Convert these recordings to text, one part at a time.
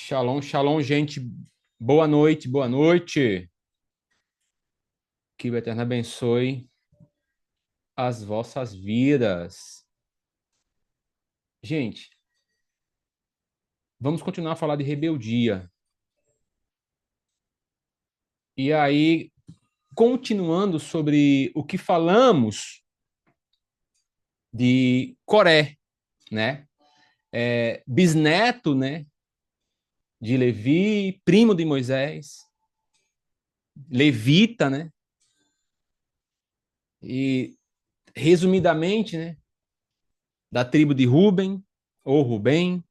Shalom, shalom, gente. Boa noite, boa noite. Que o Eterno abençoe as vossas vidas. Gente, vamos continuar a falar de rebeldia. E aí, continuando sobre o que falamos de Coré, né? Bisneto, né? De Levi, primo de Moisés, levita, né? E, resumidamente, né? Da tribo de Ruben, ou Rubem,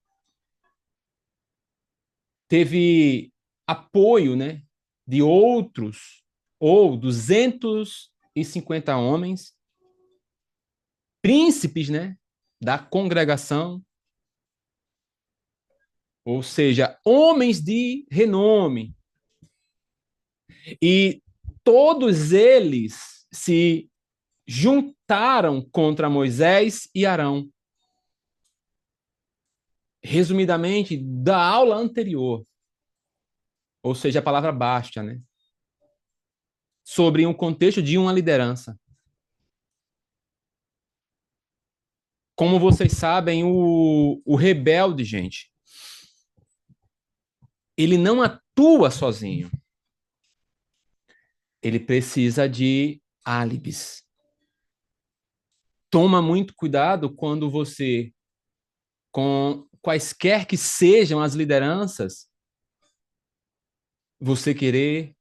teve apoio, né, de outros, ou 250 homens, príncipes, né, da congregação, ou seja, homens de renome. E todos eles se juntaram contra Moisés e Arão. Resumidamente, da aula anterior, ou seja, a palavra basta, né? Sobre um contexto de uma liderança. Como vocês sabem, o rebelde, gente, ele não atua sozinho. Ele precisa de álibis. Toma muito cuidado quando você, com quaisquer que sejam as lideranças, você querer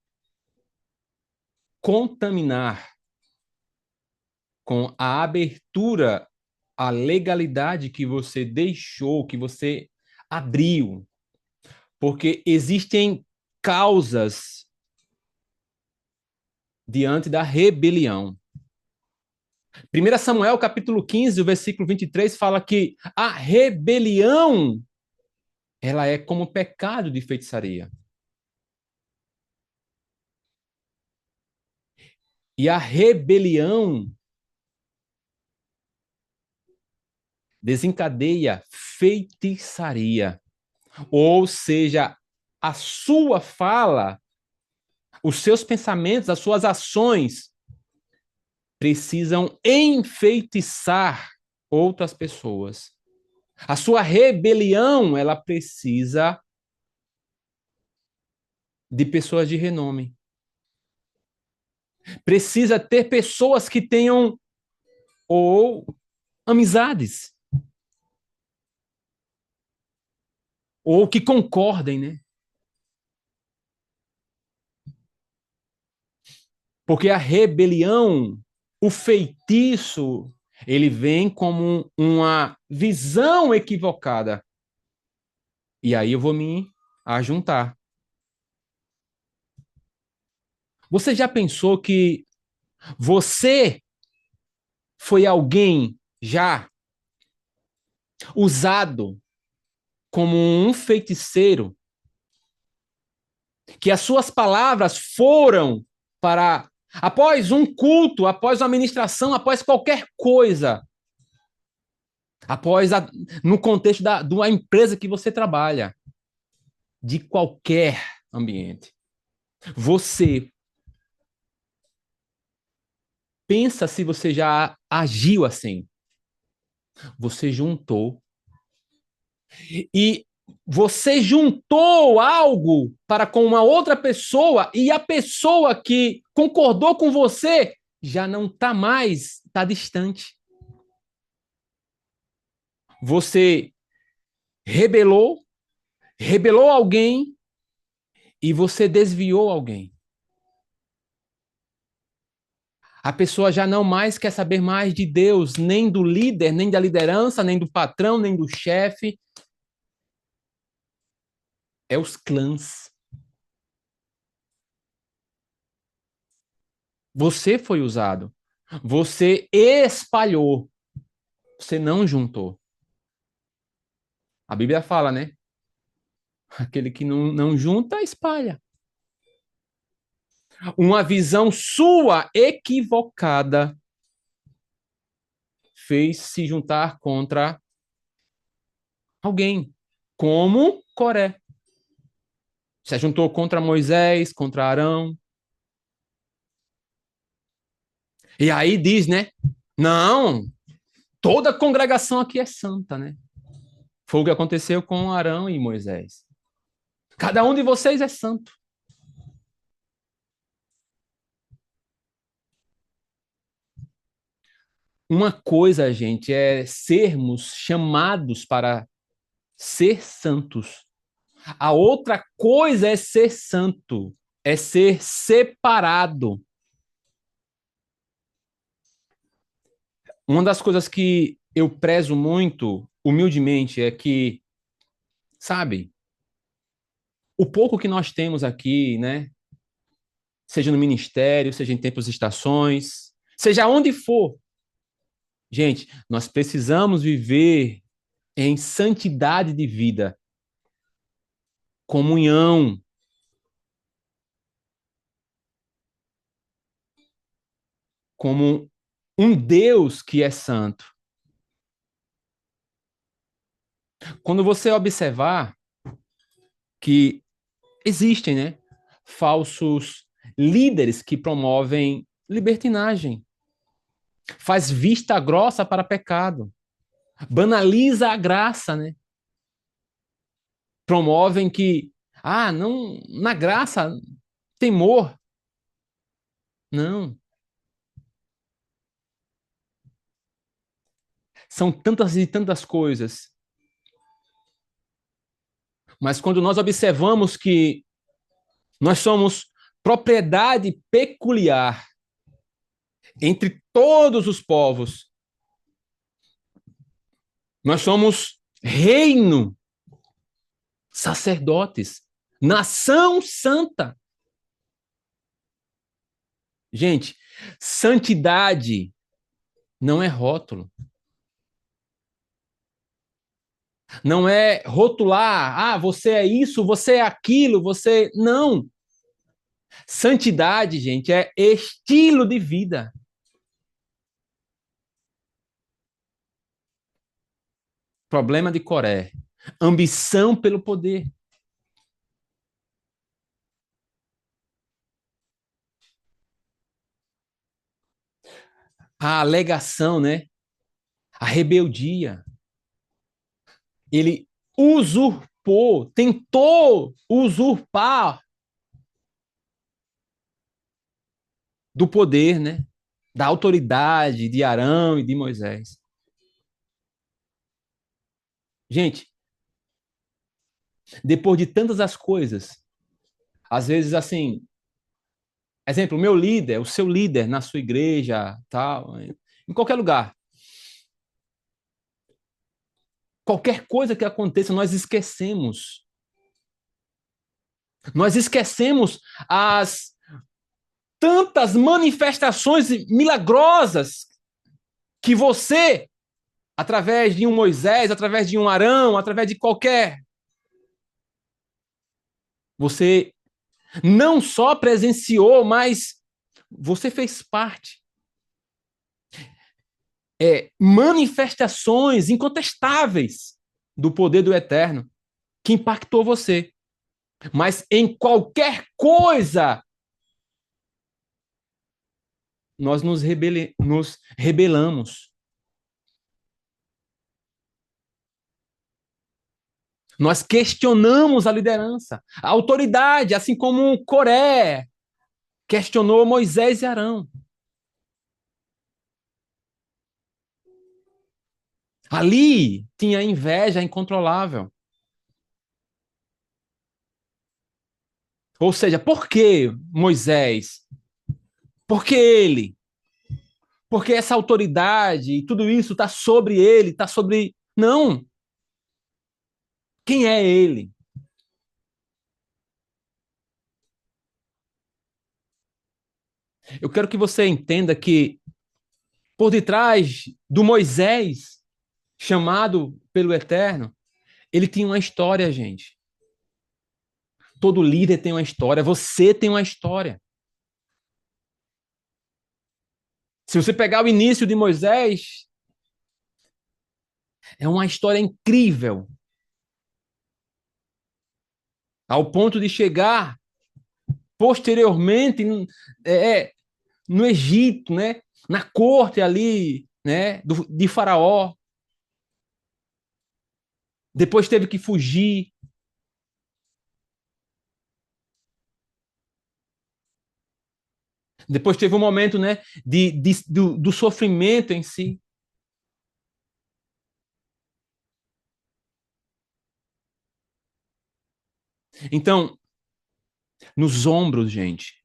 contaminar com a abertura, a legalidade que você deixou, que você abriu. Porque existem causas diante da rebelião. 1 Samuel, capítulo 15, o versículo 23, fala que a rebelião, ela é como pecado de feitiçaria. E a rebelião desencadeia feitiçaria. Ou seja, a sua fala, os seus pensamentos, as suas ações precisam enfeitiçar outras pessoas. A sua rebelião, ela precisa de pessoas de renome. Precisa ter pessoas que tenham ou amizades ou que concordem, né? Porque a rebelião, o feitiço, ele vem como uma visão equivocada. E aí eu vou me ajuntar. Você já pensou que você foi alguém já usado como um feiticeiro, que as suas palavras foram para, após um culto, após uma ministração, após qualquer coisa, após no contexto de uma empresa que você trabalha, de qualquer ambiente. Você pensa se você já agiu assim. Você juntou e você juntou algo para com uma outra pessoa e a pessoa que concordou com você já não está mais, está distante. Você rebelou, rebelou alguém e você desviou alguém. A pessoa já não mais quer saber mais de Deus, nem do líder, nem da liderança, nem do patrão, nem do chefe. É os clãs. Você foi usado. Você espalhou. Você não juntou. A Bíblia fala, né? Aquele que não junta, espalha. Uma visão sua equivocada fez se juntar contra alguém, como Coré. Se juntou contra Moisés, contra Arão. E aí diz, né? Não, toda a congregação aqui é santa, né? Foi o que aconteceu com Arão e Moisés. Cada um de vocês é santo. Uma coisa, gente, é sermos chamados para ser santos. A outra coisa é ser santo, é ser separado. Uma das coisas que eu prezo muito, humildemente, é que, sabe, o pouco que nós temos aqui, né, seja no ministério, seja em tempos e estações, seja onde for, gente, nós precisamos viver em santidade de vida, comunhão, como um Deus que é santo. Quando você observar que existem, né, falsos líderes que promovem libertinagem, faz vista grossa para pecado, banaliza a graça, né? Promovem que, não, na graça, temor. Não. São tantas e tantas coisas. Mas quando nós observamos que nós somos propriedade peculiar entre todos os povos, nós somos reino, sacerdotes, nação santa. Gente, santidade não é rótulo. Não é rotular, você é isso, você é aquilo, você. Não. Santidade, gente, é estilo de vida. Problema de Coré. Ambição pelo poder. A alegação, né? A rebeldia. Ele usurpou, tentou usurpar do poder, né? Da autoridade de Arão e de Moisés. Gente, depois de tantas as coisas, às vezes assim, exemplo, o meu líder, o seu líder na sua igreja, tal, em qualquer lugar. Qualquer coisa que aconteça, nós esquecemos. Nós esquecemos as tantas manifestações milagrosas que você, através de um Moisés, através de um Arão, através de qualquer, você não só presenciou, mas você fez parte. Manifestações incontestáveis do poder do Eterno que impactou você. Mas em qualquer coisa, nós nos rebelamos. Nós questionamos a liderança, a autoridade, assim como Coré questionou Moisés e Arão. Ali tinha inveja incontrolável. Ou seja, por que Moisés? Por que ele? Porque essa autoridade e tudo isso está sobre ele, está sobre. Não! Quem é ele? Eu quero que você entenda que por detrás do Moisés, chamado pelo Eterno, ele tinha uma história, gente. Todo líder tem uma história, você tem uma história. Se você pegar o início de Moisés, é uma história incrível. ao ponto de chegar posteriormente é, no Egito, né? Na corte ali, né? De Faraó. Depois teve que fugir. Depois teve um momento, né? Do sofrimento em si. Então, nos ombros, gente,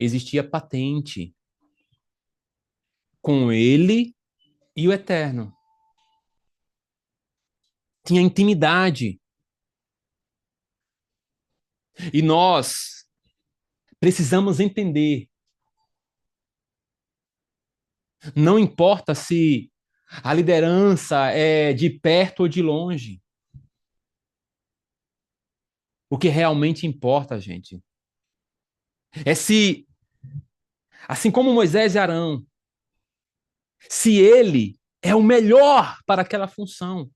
existia patente com ele e o Eterno. Tinha intimidade. E nós precisamos entender. Não importa se a liderança é de perto ou de longe. O que realmente importa, gente, é se, assim como Moisés e Arão, se ele é o melhor para aquela função.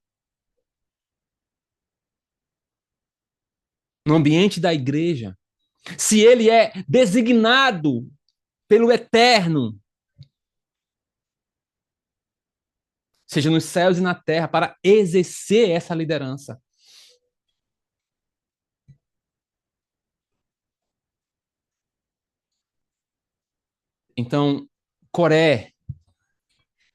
No ambiente da igreja, se ele é designado pelo Eterno, seja nos céus e na terra, para exercer essa liderança. Então, Coré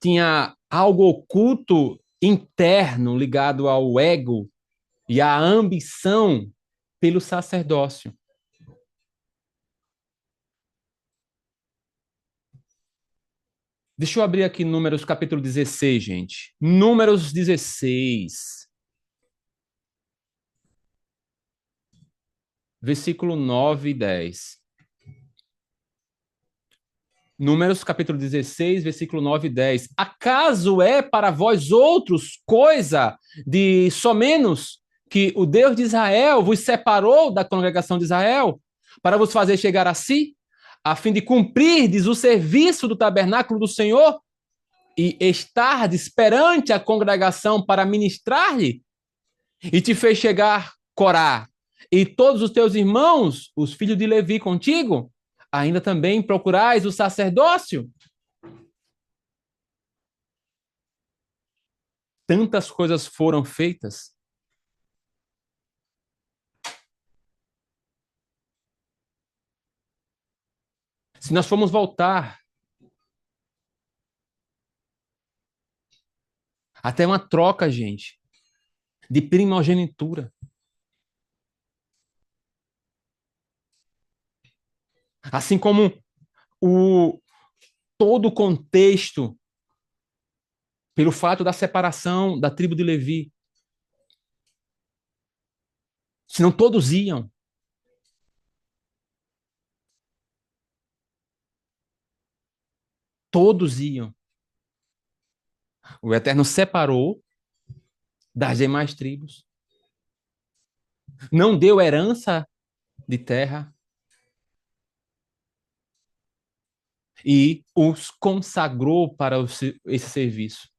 tinha algo oculto interno ligado ao ego e à ambição pelo sacerdócio. Deixa eu abrir aqui Números capítulo 16, gente. Números 16, versículo 9 e 10. Números capítulo 16, versículo 9 e 10. Acaso é para vós outros coisa de somenos que o Deus de Israel vos separou da congregação de Israel para vos fazer chegar a si, a fim de cumprirdes o serviço do tabernáculo do Senhor e estardes perante a congregação para ministrar-lhe? E te fez chegar Corá e todos os teus irmãos, os filhos de Levi, contigo? Ainda também procurais o sacerdócio? Tantas coisas foram feitas. Se nós formos voltar até uma troca, gente, de primogenitura. Assim como o todo o contexto pelo fato da separação da tribo de Levi. Senão todos iam. Todos iam. O Eterno separou das demais tribos. Não deu herança de terra e os consagrou para esse serviço.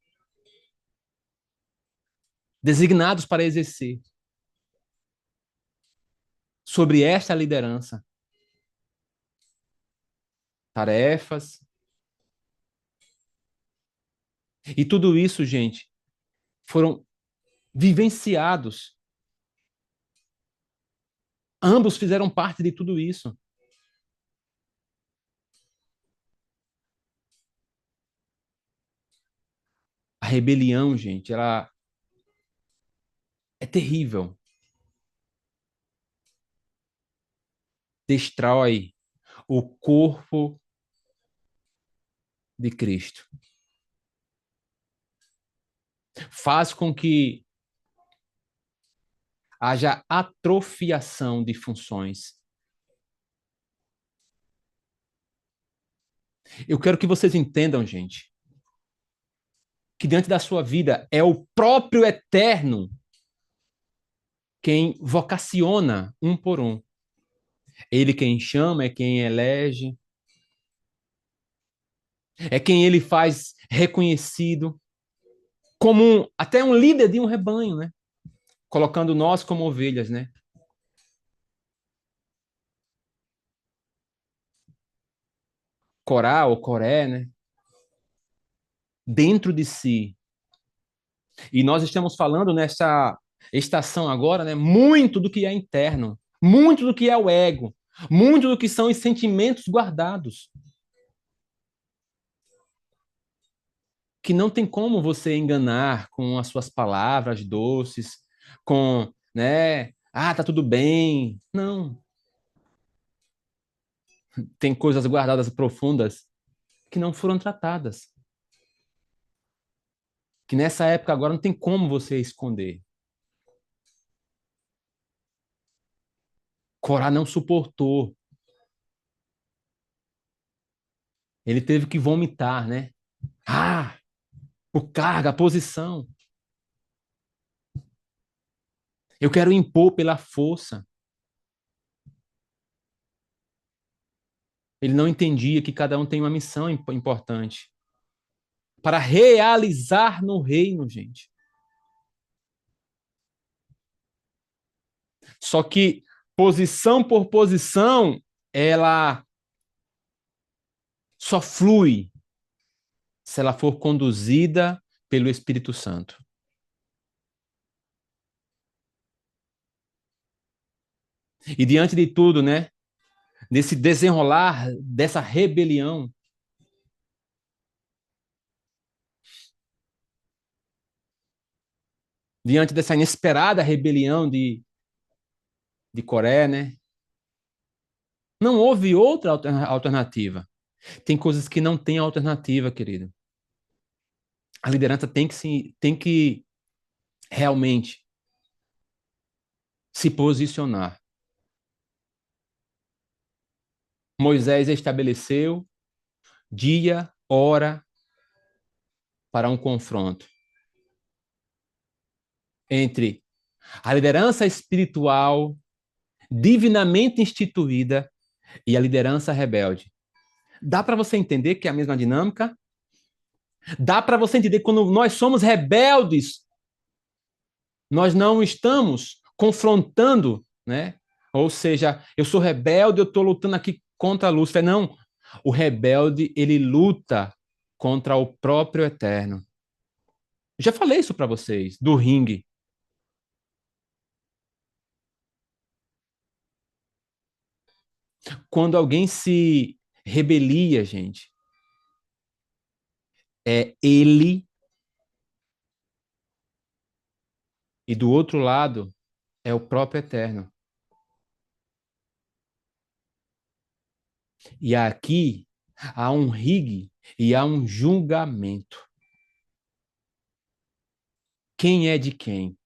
Designados para exercer sobre esta liderança tarefas. E tudo isso, gente, foram vivenciados. Ambos fizeram parte de tudo isso. A rebelião, gente, ela é terrível. Destrói o corpo de Cristo. Faz com que haja atrofiação de funções. Eu quero que vocês entendam, gente, que diante da sua vida é o próprio Eterno quem vocaciona um por um. Ele quem chama, é quem elege, é quem ele faz reconhecido como até um líder de um rebanho, né? colocando nós como ovelhas, né? Corá ou Coré, né? Dentro de si. E nós estamos falando nessa estação agora, né? Muito do que é interno, muito do que é o ego, muito do que são os sentimentos guardados, que não tem como você enganar com as suas palavras doces, com, né? Ah, tá tudo bem. Não, tem coisas guardadas profundas que não foram tratadas, que nessa época agora não tem como você esconder. Corá não suportou. Ele teve que vomitar, né? Ah, o cargo, a posição. Eu quero impor pela força. Ele não entendia que cada um tem uma missão importante para realizar no reino, gente. Só que posição por posição, ela só flui se ela for conduzida pelo Espírito Santo. E diante de tudo, né, nesse desenrolar dessa rebelião, diante dessa inesperada rebelião de Coré, né, não houve outra alternativa. Tem coisas que não tem alternativa, querido. A liderança tem que realmente se posicionar. Moisés estabeleceu dia, hora para um confronto entre a liderança espiritual divinamente instituída e a liderança rebelde. Dá para você entender que é a mesma dinâmica? Dá para você entender que quando nós somos rebeldes, nós não estamos confrontando, né? Ou seja, eu sou rebelde, eu estou lutando aqui contra a Lúcifer. Não, o rebelde, ele luta contra o próprio eterno. Já falei isso para vocês, do ringue. Quando alguém se rebelia, gente, é ele, e do outro lado é o próprio eterno. E aqui há um ringue e há um julgamento. Quem é de quem?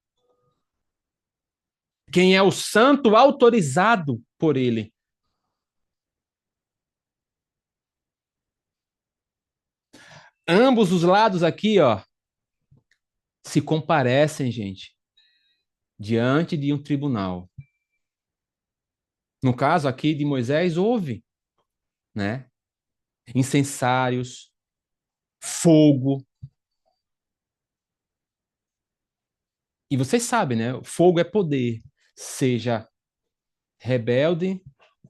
Quem é o santo autorizado por ele? Ambos os lados aqui, ó, se comparecem, gente, diante de um tribunal. No caso aqui de Moisés, houve, né? Incensários, fogo. E vocês sabem, né? Fogo é poder. Seja rebelde,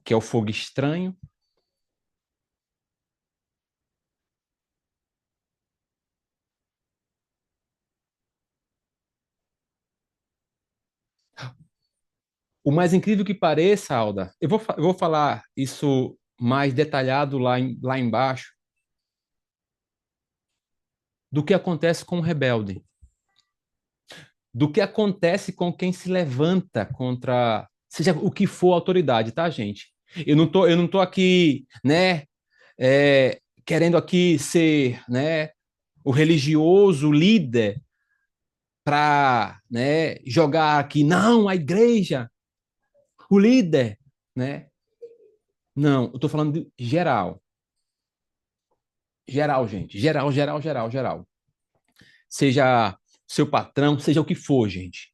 que é o fogo estranho. O mais incrível que pareça, Alda, eu vou falar isso mais detalhado lá embaixo, do que acontece com o rebelde, do que acontece com quem se levanta contra, seja o que for a autoridade, tá, gente? Eu não tô aqui, né, querendo aqui ser, né, o religioso líder para, né, jogar aqui, não, a igreja, o líder, né? Não, eu tô falando de geral. Geral, gente. Geral, geral, geral, geral. Seja seu patrão, seja o que for, gente.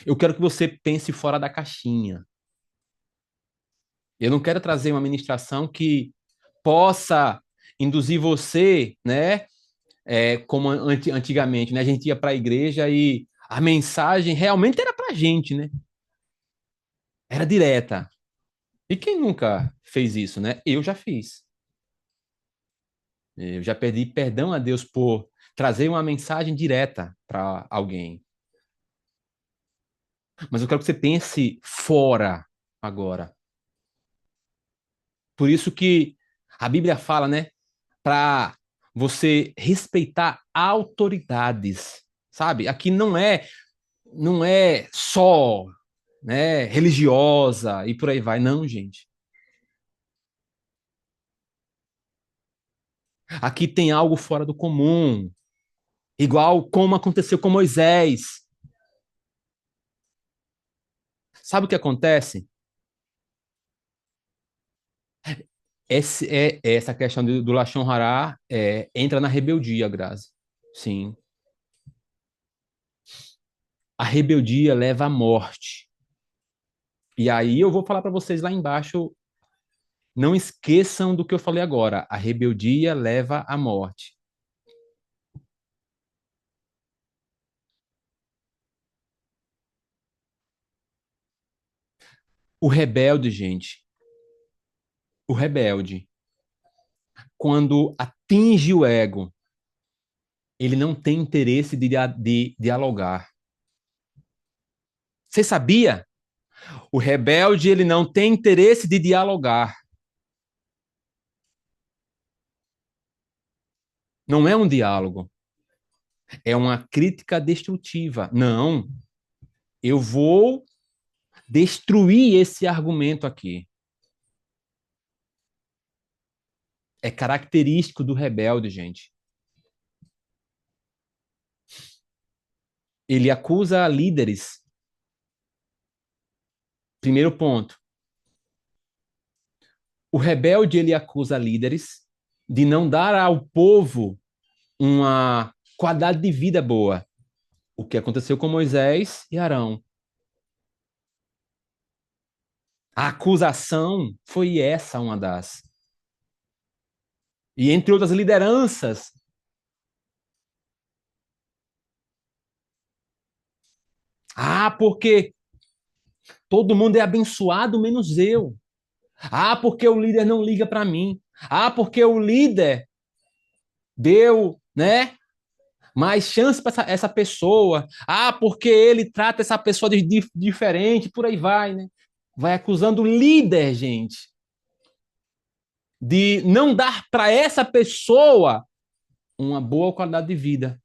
Eu quero que você pense fora da caixinha. Eu não quero trazer uma ministração que possa induzir você, né? Como antigamente, né? A gente ia para a igreja e A mensagem realmente era pra gente, né? Era direta. E quem nunca fez isso, né? Eu já fiz. Eu já pedi perdão a Deus por trazer uma mensagem direta para alguém. Mas eu quero que você pense fora agora. Por isso que a Bíblia fala, né? Para você respeitar autoridades, sabe? Aqui não é só, né, religiosa e por aí vai, não, gente. Aqui tem algo fora do comum, igual como aconteceu com Moisés. Sabe o que acontece? Essa questão do Lashon Hara entra na rebeldia, Grazi. Sim. A rebeldia leva à morte. E aí eu vou falar para vocês lá embaixo, não esqueçam do que eu falei agora. A rebeldia leva à morte. O rebelde, gente, o rebelde, quando atinge o ego, ele não tem interesse de dialogar. Você sabia? O rebelde, ele não tem interesse de dialogar. Não é um diálogo, é uma crítica destrutiva. Não, eu vou destruir esse argumento aqui. É característico do rebelde, gente. Ele acusa líderes. Primeiro ponto. O rebelde ele acusa líderes de não dar ao povo uma qualidade de vida boa. O que aconteceu com Moisés e Arão. A acusação foi essa uma das. E entre outras lideranças. Ah, porque todo mundo é abençoado menos eu. Ah, porque o líder não liga para mim. Ah, porque o líder deu, né, mais chance para essa pessoa. Ah, porque ele trata essa pessoa de diferente, por aí vai, né? Vai acusando o líder, gente, de não dar para essa pessoa uma boa qualidade de vida.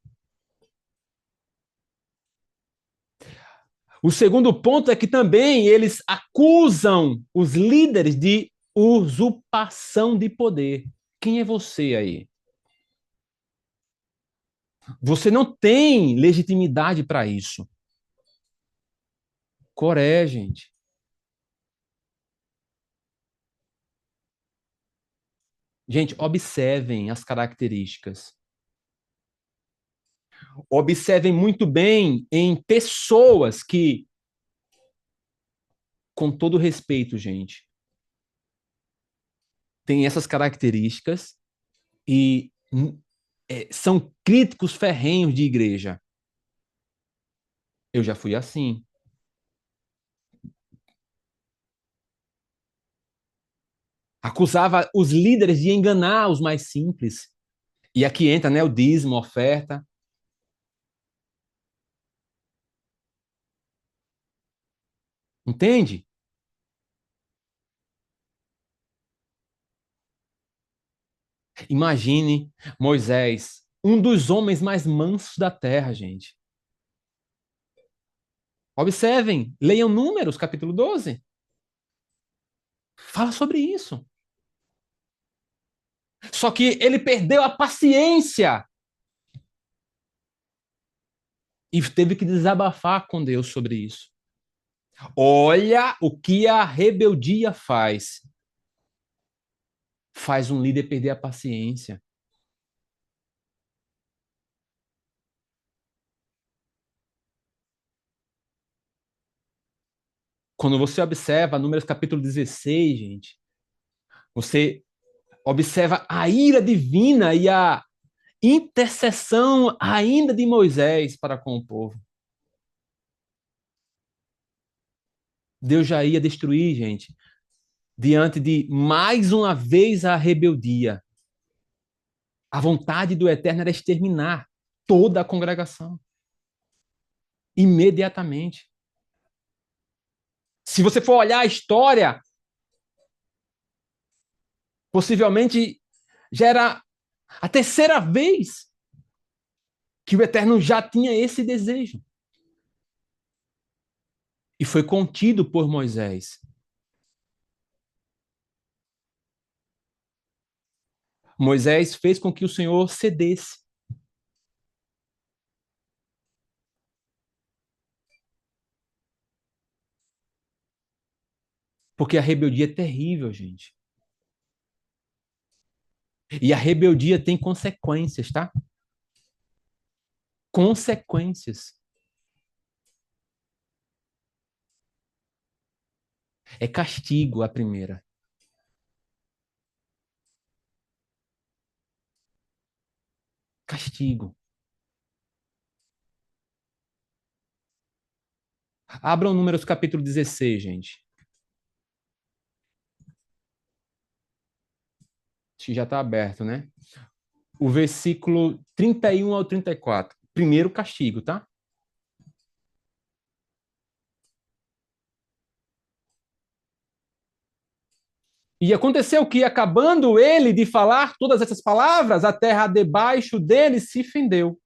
O segundo ponto é que também eles acusam os líderes de usurpação de poder. Quem é você aí? Você não tem legitimidade para isso. Coré, gente. Gente, observem as características. Observem muito bem em pessoas que, com todo respeito, gente, têm essas características e são críticos ferrenhos de igreja. Eu já fui assim. Acusava os líderes de enganar os mais simples. E aqui entra, né, o dízimo, a oferta. Entende? Imagine Moisés, um dos homens mais mansos da terra, gente. Observem, leiam Números, capítulo 12. Fala sobre isso. Só que ele perdeu a paciência e teve que desabafar com Deus sobre isso. Olha o que a rebeldia faz. Faz um líder perder a paciência. Quando você observa Números capítulo 16, gente, você observa a ira divina e a intercessão ainda de Moisés para com o povo. Deus já ia destruir, gente, diante de mais uma vez a rebeldia. A vontade do Eterno era exterminar toda a congregação, imediatamente. Se você for olhar a história, possivelmente já era a terceira vez que o Eterno já tinha esse desejo. E foi contido por Moisés. Moisés fez com que o Senhor cedesse. Porque a rebeldia é terrível, gente. E a rebeldia tem consequências, tá? Consequências. É castigo a primeira. Castigo. Abram Números capítulo 16, gente. Acho que já está aberto, né? O versículo 31 ao 34. Primeiro castigo, tá? E aconteceu que, acabando ele de falar todas essas palavras, a terra debaixo dele se fendeu.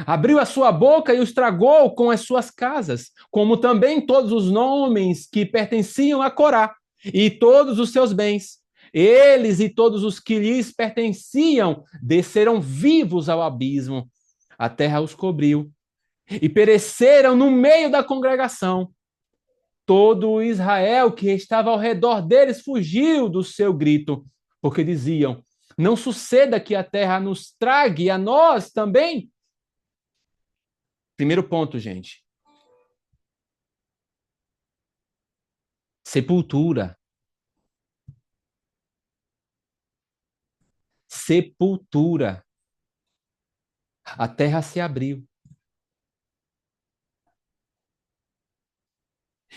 Abriu a sua boca e os tragou com as suas casas, como também todos os nomes que pertenciam a Corá, e todos os seus bens. Eles e todos os que lhes pertenciam desceram vivos ao abismo. A terra os cobriu e pereceram no meio da congregação. Todo o Israel que estava ao redor deles fugiu do seu grito, porque diziam: não suceda que a terra nos trague a nós também. Primeiro ponto, gente. Sepultura. Sepultura. A terra se abriu.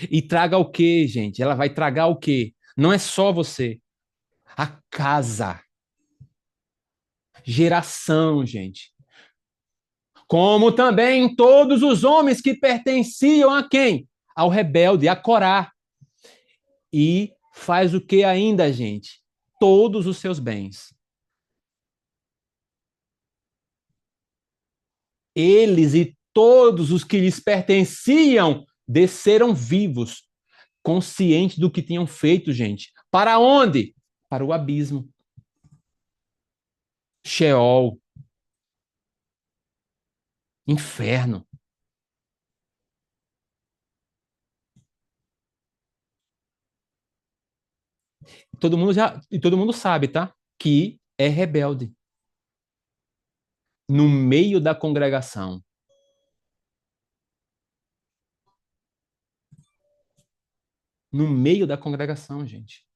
E traga o quê, gente? Ela vai tragar o quê? Não é só você. A casa. Geração, gente. Como também todos os homens que pertenciam a quem? Ao rebelde, a Corá. E faz o que ainda, gente? Todos os seus bens. Eles e todos os que lhes pertenciam desceram vivos, conscientes do que tinham feito, gente. Para onde? Para o abismo. Sheol. Inferno. Todo mundo sabe, tá? Que é rebelde. No meio da congregação. No meio da congregação, gente.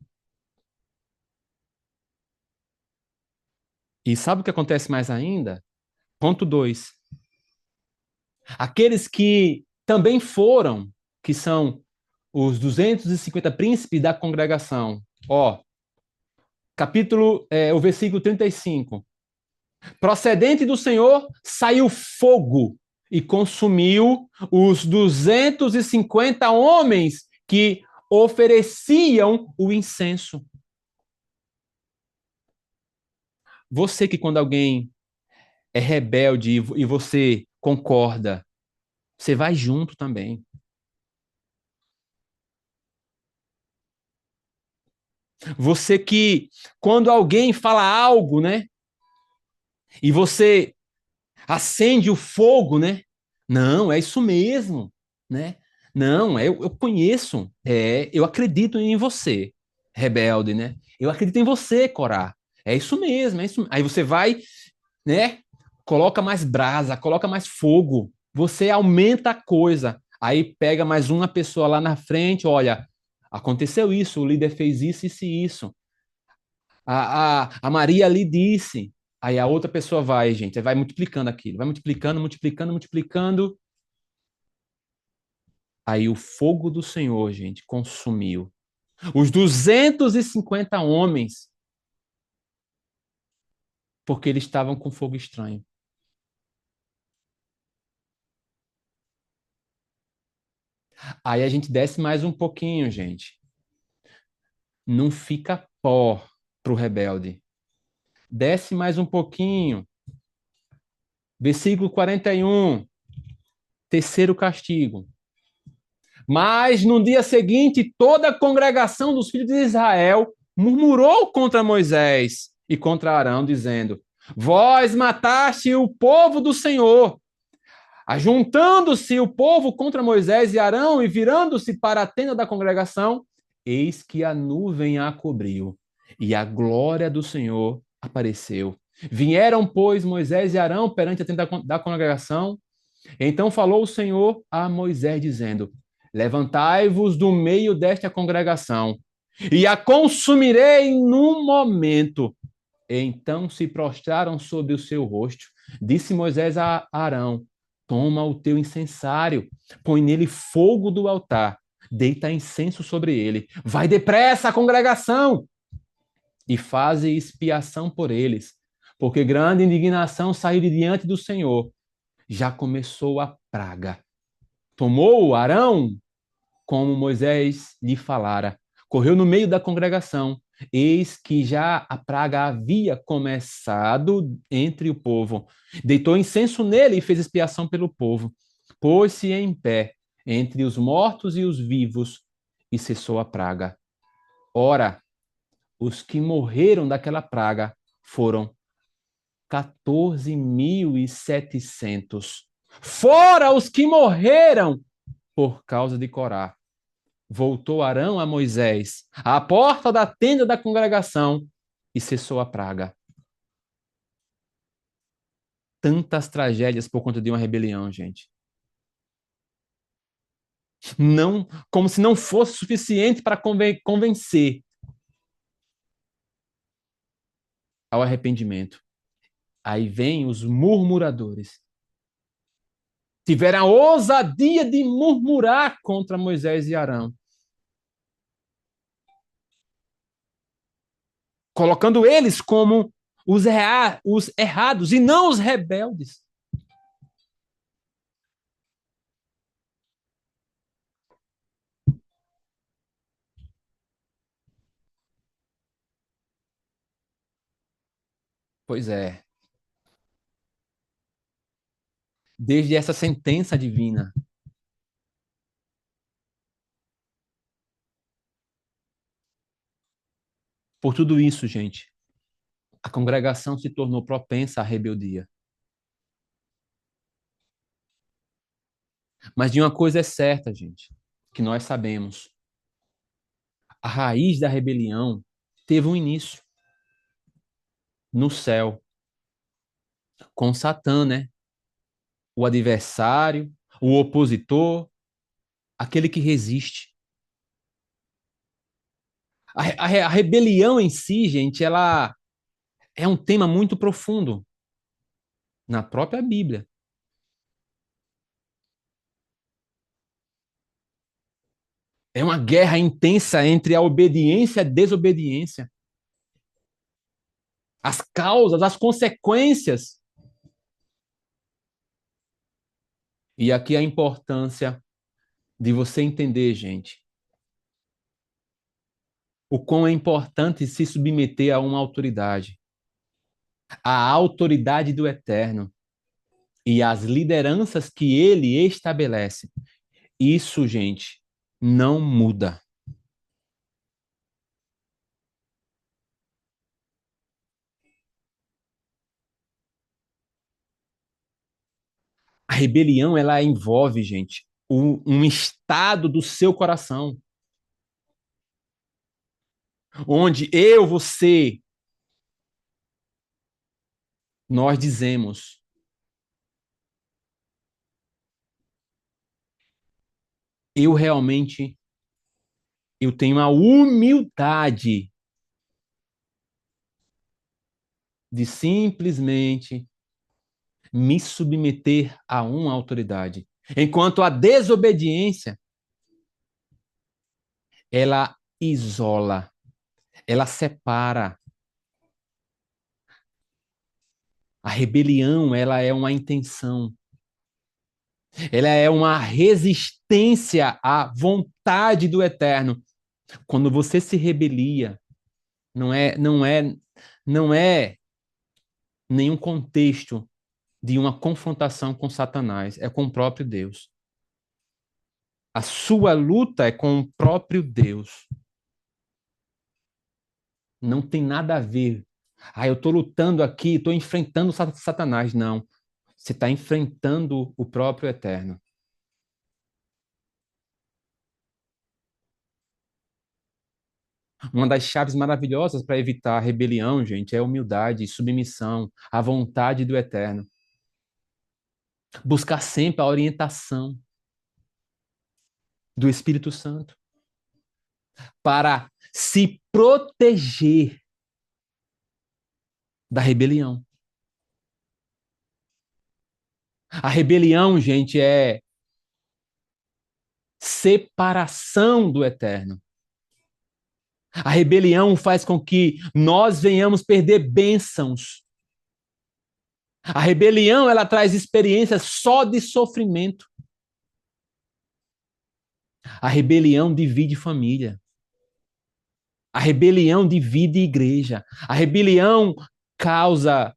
E sabe o que acontece mais ainda? Ponto 2. Aqueles que também foram, que são os 250 príncipes da congregação. Ó, o versículo 35. Procedente do Senhor saiu fogo e consumiu os 250 homens que ofereciam o incenso. Você que quando alguém é rebelde e você concorda, você vai junto também. Você que quando alguém fala algo, né? E você acende o fogo, né? Não, é isso mesmo, né? Não, eu conheço, eu acredito em você, rebelde, né? Eu acredito em você, Corá. É isso mesmo, é isso. Aí você vai, né? Coloca mais brasa, coloca mais fogo. Você aumenta a coisa. Aí pega mais uma pessoa lá na frente, olha, aconteceu isso, o líder fez isso, isso e isso. A Maria ali disse. Aí a outra pessoa vai, gente, vai multiplicando aquilo, vai multiplicando, multiplicando, multiplicando. Aí o fogo do Senhor, gente, consumiu os 250 homens, porque eles estavam com fogo estranho. Aí a gente desce mais um pouquinho, gente. Não fica pó pro rebelde. Desce mais um pouquinho. Versículo 41. Terceiro castigo. Mas no dia seguinte, toda a congregação dos filhos de Israel murmurou contra Moisés e contra Arão, dizendo: Vós mataste o povo do Senhor. Ajuntando-se o povo contra Moisés e Arão e virando-se para a tenda da congregação, eis que a nuvem a cobriu e a glória do Senhor apareceu. Vieram, pois, Moisés e Arão perante a tenda da congregação. Então falou o Senhor a Moisés, dizendo: Levantai-vos do meio desta congregação, e a consumirei num momento. Então se prostraram sobre o seu rosto. Disse Moisés a Arão: Toma o teu incensário, põe nele fogo do altar, deita incenso sobre ele. Vai depressa a congregação e faze expiação por eles, porque grande indignação saiu de diante do Senhor. Já começou a praga. Tomou Arão, como Moisés lhe falara, correu no meio da congregação. Eis que já a praga havia começado entre o povo. Deitou incenso nele e fez expiação pelo povo. Pôs-se em pé entre os mortos e os vivos e cessou a praga. Ora, os que morreram daquela praga foram 14.700, fora os que morreram por causa de Corá. Voltou Arão a Moisés à porta da tenda da congregação e cessou a praga. Tantas tragédias por conta de uma rebelião, gente. Não, como se não fosse suficiente para convencer ao arrependimento. Aí vem os murmuradores. Tiveram a ousadia de murmurar contra Moisés e Arão, colocando eles como os errados e não os rebeldes. Pois é, desde essa sentença divina, por tudo isso, gente, a congregação se tornou propensa à rebeldia. Mas de uma coisa é certa, gente, que nós sabemos. A raiz da rebelião teve um início no céu, com Satã, né? O adversário, o opositor, aquele que resiste. A rebelião em si, gente, ela é um tema muito profundo na própria Bíblia. É uma guerra intensa entre a obediência e a desobediência. As causas, as consequências. E aqui a importância de você entender, gente, o quão é importante se submeter a uma autoridade. A autoridade do Eterno e as lideranças que ele estabelece. Isso, gente, não muda. A rebelião, ela envolve, gente, um estado do seu coração, onde eu, você, nós dizemos, eu realmente, eu tenho a humildade de simplesmente me submeter a uma autoridade. Enquanto a desobediência ela isola, ela separa. A rebelião, ela é uma intenção. Ela é uma resistência à vontade do Eterno. Quando você se rebelia, não é nenhum contexto de uma confrontação com Satanás, é com o próprio Deus. A sua luta é com o próprio Deus. Não tem nada a ver. Ah, eu estou lutando aqui, estou enfrentando Satanás. Não. Você está enfrentando o próprio Eterno. Uma das chaves maravilhosas para evitar a rebelião, gente, é a humildade e submissão à vontade do Eterno. Buscar sempre a orientação do Espírito Santo para se proteger da rebelião. A rebelião, gente, é separação do Eterno. A rebelião faz com que nós venhamos perder bênçãos. A rebelião, ela traz experiências só de sofrimento. A rebelião divide família. A rebelião divide igreja. A rebelião causa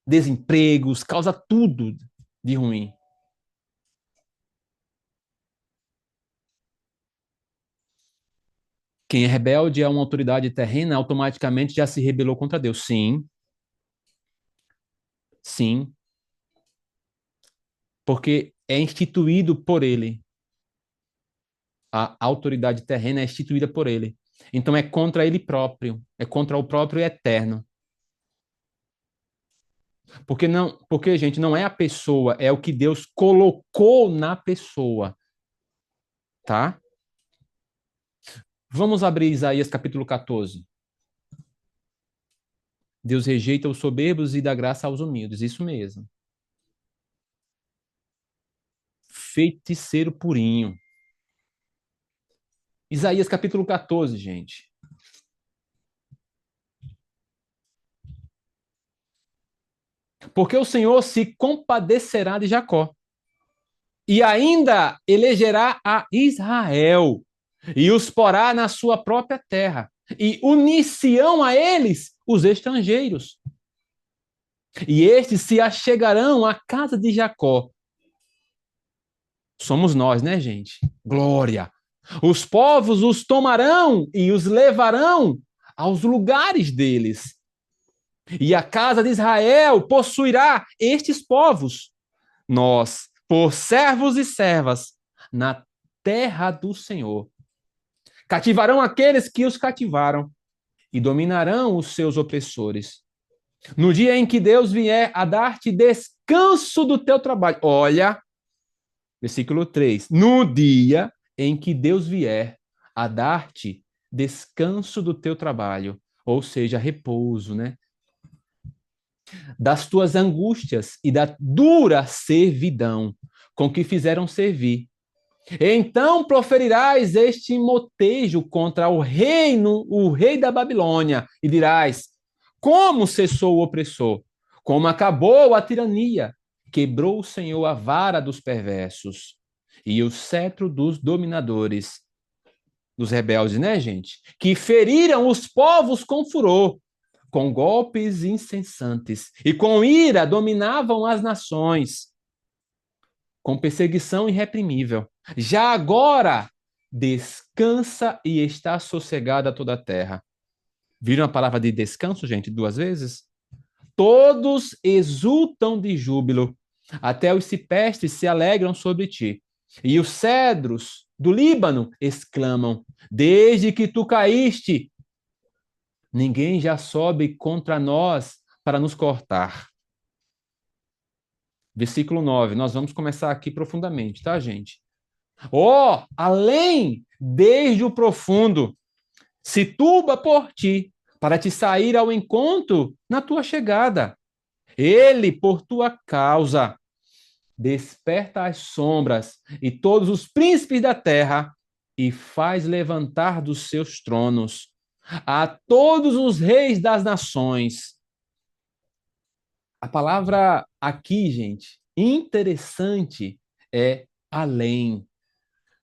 desempregos, causa tudo de ruim. Quem é rebelde a uma autoridade terrena automaticamente já se rebelou contra Deus. Sim, sim, porque é instituído por ele. A autoridade terrena é instituída por ele. Então é contra ele próprio, é contra o próprio eterno. Porque, gente, não é a pessoa, é o que Deus colocou na pessoa, tá? Vamos abrir Isaías capítulo 14. Deus rejeita os soberbos e dá graça aos humildes, isso mesmo. Feiticeiro purinho. Isaías capítulo 14, gente. Porque o Senhor se compadecerá de Jacó e ainda elegerá a Israel e os porá na sua própria terra e unir-se-ão a eles os estrangeiros. E estes se achegarão à casa de Jacó. Somos nós, né, gente? Glória! Os povos os tomarão e os levarão aos lugares deles. E a casa de Israel possuirá estes povos. Nós, por servos e servas, na terra do Senhor. Cativarão aqueles que os cativaram e dominarão os seus opressores. No dia em que Deus vier a dar-te descanso do teu trabalho. Olha, versículo 3. No dia em que Deus vier a dar-te descanso do teu trabalho, ou seja, repouso, né? Das tuas angústias e da dura servidão com que fizeram servir. Então proferirás este motejo contra o reino, o rei da Babilônia, e dirás: como cessou o opressor? Como acabou a tirania? Quebrou o Senhor a vara dos perversos e o cetro dos dominadores, dos rebeldes, né, gente? Que feriram os povos com furor, com golpes incessantes, e com ira dominavam as nações, com perseguição irreprimível. Já agora descansa e está sossegada toda a terra. Viram a palavra de descanso, gente, duas vezes? Todos exultam de júbilo, até os ciprestes se alegram sobre ti. E os cedros do Líbano exclamam: desde que tu caíste, ninguém já sobe contra nós para nos cortar. Versículo 9. Nós vamos começar aqui profundamente, tá, gente? Além, desde o profundo, se turba por ti, para te sair ao encontro na tua chegada. Ele, por tua causa, desperta as sombras, e todos os príncipes da terra e faz levantar dos seus tronos a todos os reis das nações. A palavra aqui, gente, interessante é além,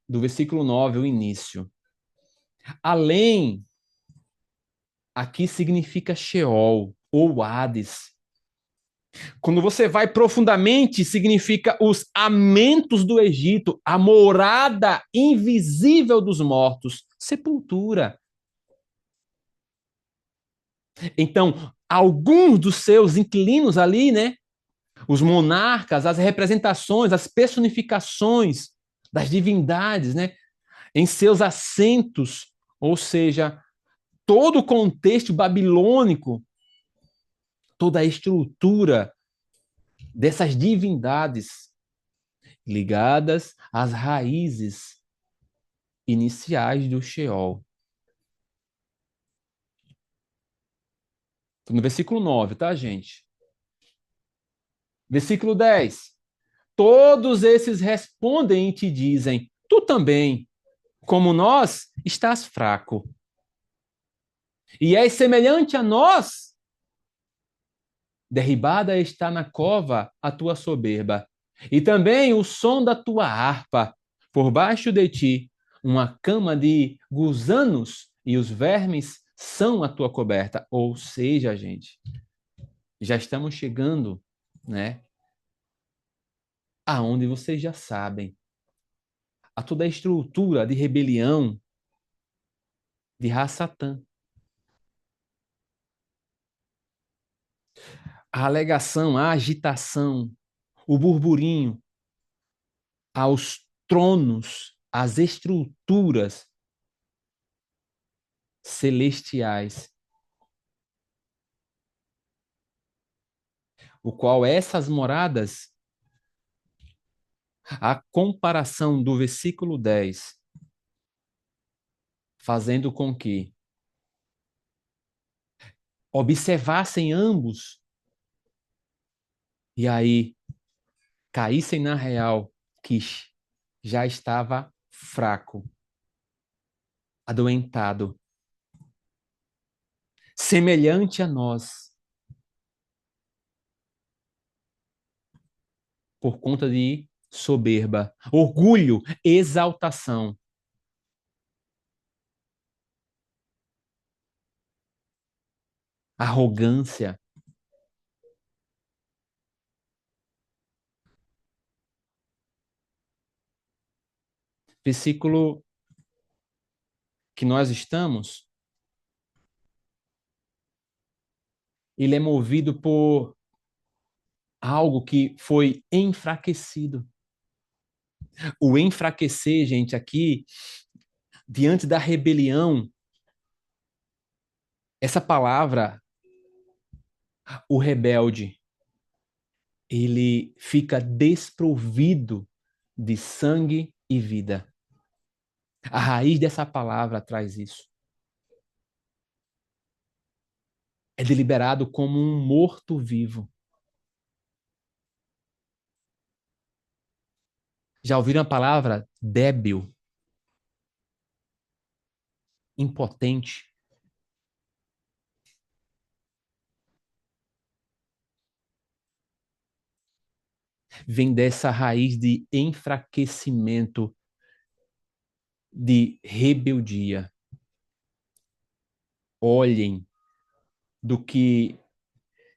do versículo 9, o início. Além, aqui significa Sheol ou Hades. Quando você vai profundamente, significa os amentos do Egito, a morada invisível dos mortos, sepultura. Então, alguns dos seus inquilinos ali, né, os monarcas, as representações, as personificações das divindades, né, em seus assentos, ou seja, todo o contexto babilônico, toda a estrutura dessas divindades ligadas às raízes iniciais do Sheol. No versículo 9, tá, gente? Versículo 10. Todos esses respondem e te dizem: tu também, como nós, estás fraco. E és semelhante a nós. Derribada está na cova a tua soberba, e também o som da tua harpa. Por baixo de ti, uma cama de gusanos, e os vermes são a tua coberta. Ou seja, gente, já estamos chegando, né, aonde vocês já sabem. A toda a estrutura de rebelião de Ra-Satã. A alegação, a agitação, o burburinho, aos tronos, às estruturas celestiais, o qual essas moradas, a comparação do versículo 10, fazendo com que observassem ambos e aí caíssem na real que já estava fraco, adoentado, semelhante a nós, por conta de soberba, orgulho, exaltação. Arrogância. Versículo que nós estamos, ele é movido por algo que foi enfraquecido. O enfraquecer, gente, aqui, diante da rebelião, essa palavra, o rebelde, ele fica desprovido de sangue e vida. A raiz dessa palavra traz isso. É deliberado como um morto-vivo. Já ouviram a palavra débil, impotente? Vem dessa raiz de enfraquecimento, de rebeldia. Olhem do que,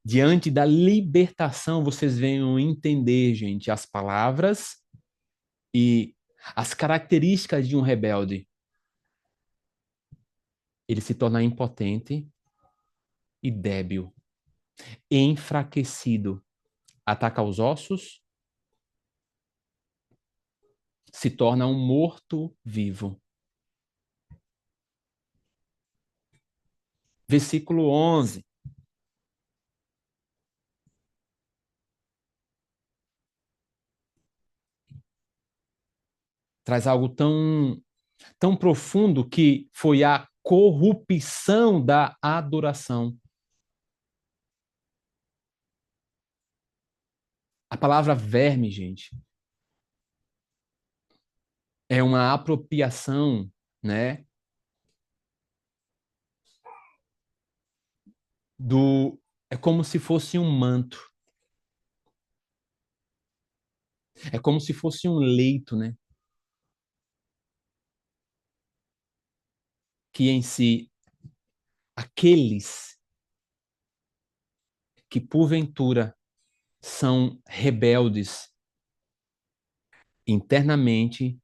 diante da libertação, vocês venham entender, gente, as palavras e as características de um rebelde. Ele se torna impotente e débil, enfraquecido, ataca os ossos, se torna um morto-vivo. Versículo 11. Traz algo tão profundo que foi a corrupção da adoração. A palavra verme, gente, é uma apropriação, né, do é como se fosse um manto, é como se fosse um leito, né, que em si aqueles que porventura são rebeldes internamente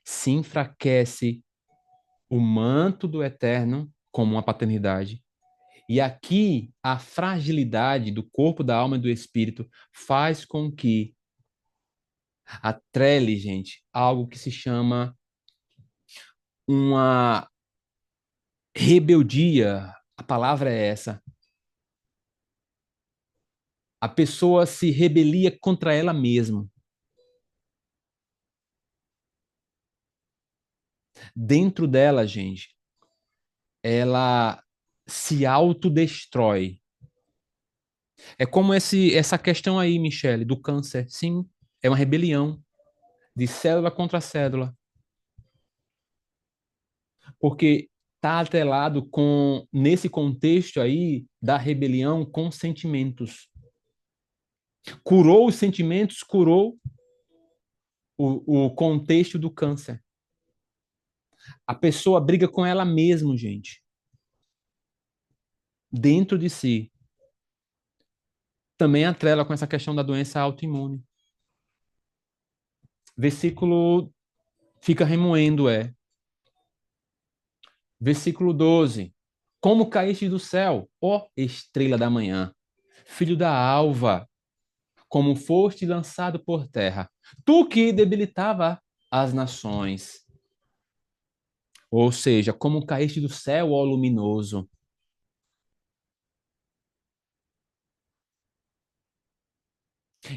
se enfraquece o manto do eterno como uma paternidade. E aqui a fragilidade do corpo, da alma e do espírito faz com que atrele, gente, algo que se chama uma rebeldia. A palavra é essa. A pessoa se rebelia contra ela mesma. Dentro dela, gente, ela se autodestrói. É como essa questão aí, Michele, do câncer. Sim, é uma rebelião de célula contra célula, porque está atrelado com, nesse contexto aí da rebelião, com sentimentos. Curou os sentimentos, curou o contexto do câncer. A pessoa briga com ela mesma, gente, dentro de si. Também atrela com essa questão da doença autoimune. Versículo fica remoendo, é. Versículo 12. Como caíste do céu, ó estrela da manhã, filho da alva, como foste lançado por terra, tu que debilitava as nações. Ou seja, como caíste do céu, ó luminoso.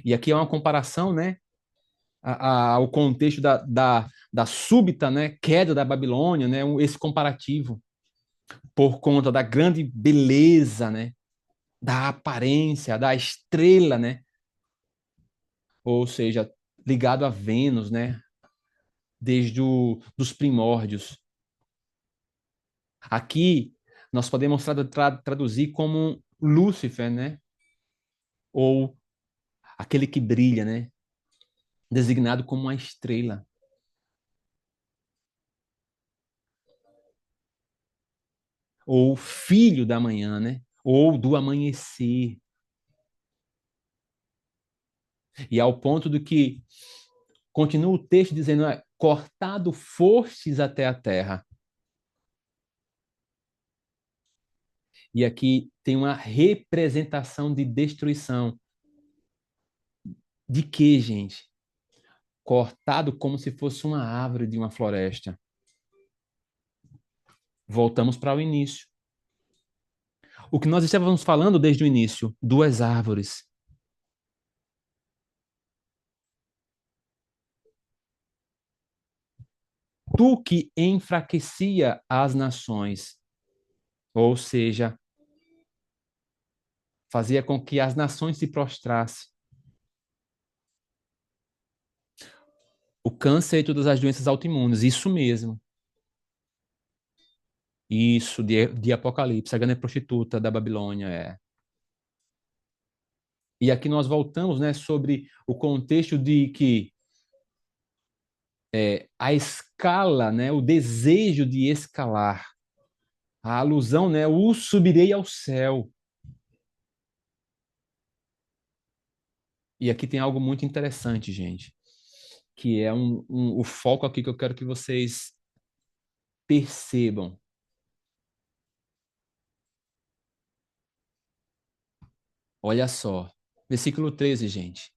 E aqui é uma comparação, né, ao contexto da súbita, né, queda da Babilônia, né, esse comparativo, por conta da grande beleza, né, da aparência, da estrela, né, ou seja, ligado a Vênus, né, desde dos primórdios. Aqui nós podemos traduzir como Lúcifer, né, ou aquele que brilha, né, designado como uma estrela, ou filho da manhã, né, ou do amanhecer. E ao ponto do que continua o texto dizendo, cortado fostes até a terra. E aqui tem uma representação de destruição. De que, gente? Cortado como se fosse uma árvore de uma floresta. Voltamos para o início. O que nós estávamos falando desde o início, duas árvores. Tu que enfraquecia as nações, ou seja, fazia com que as nações se prostrassem. O câncer e todas as doenças autoimunes, isso mesmo. Isso, de Apocalipse, a grande prostituta da Babilônia, é. E aqui nós voltamos, né, sobre o contexto de que a escala, né, o desejo de escalar, a alusão, né, o subirei ao céu. E aqui tem algo muito interessante, gente, que é o foco aqui que eu quero que vocês percebam. Olha só, versículo 13, gente.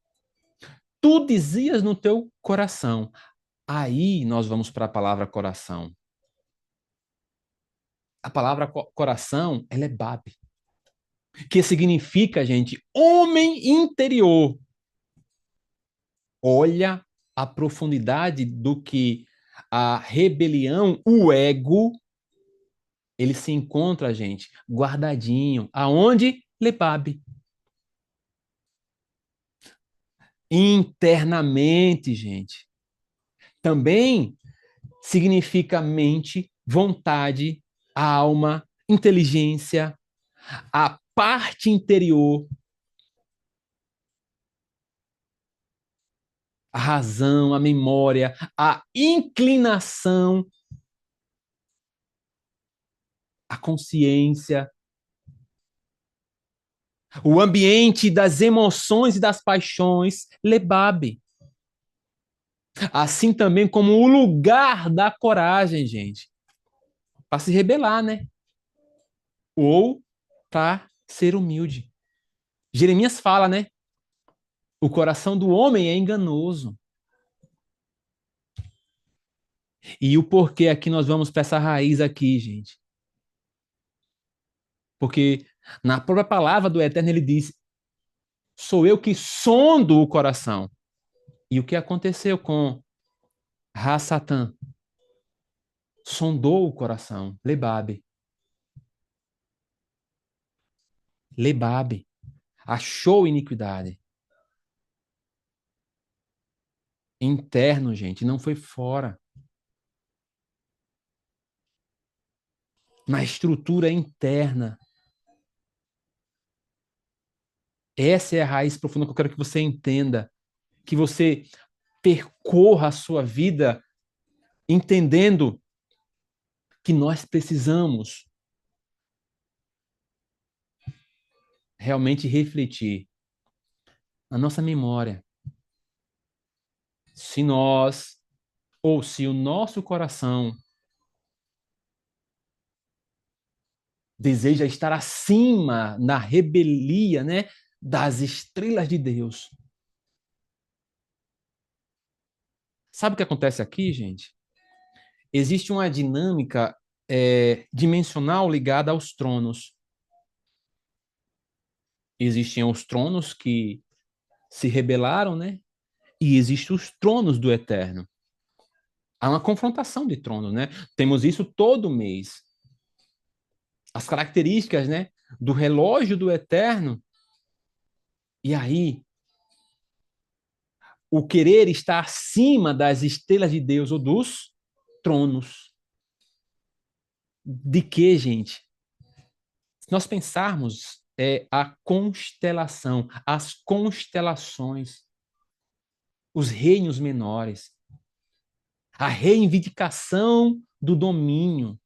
Tu dizias no teu coração. Aí nós vamos para a palavra coração. A palavra coração, ela é bab, que significa, gente, homem interior. Olha a profundidade do que a rebelião, o ego, ele se encontra, gente, guardadinho. Aonde? Lebab. Internamente, gente. Também significa mente, vontade, alma, inteligência, a parte interior, a razão, a memória, a inclinação, a consciência, o ambiente das emoções e das paixões, Lebabe. Assim também como o lugar da coragem, gente, para se rebelar, né? Ou para ser humilde. Jeremias fala, né? O coração do homem é enganoso. E o porquê aqui nós vamos para essa raiz aqui, gente. Porque na própria palavra do Eterno ele diz: sou eu que sondo o coração. E o que aconteceu com Ra-Satã? Sondou o coração. Lebabe. Lebabe. Achou iniquidade. Interno, gente, não foi fora. Na estrutura interna. Essa é a raiz profunda que eu quero que você entenda. Que você percorra a sua vida entendendo que nós precisamos realmente refletir na nossa memória. Se nós, ou se o nosso coração deseja estar acima na rebelia, né, das estrelas de Deus. Sabe o que acontece aqui, gente? Existe uma dinâmica dimensional ligada aos tronos. Existem os tronos que se rebelaram, né? E existem os tronos do Eterno. Há uma confrontação de tronos, né? Temos isso todo mês. As características, né, do relógio do Eterno. E aí, o querer está acima das estrelas de Deus ou dos tronos. De que, gente? Se nós pensarmos a constelação, as constelações, os reinos menores, a reivindicação do domínio.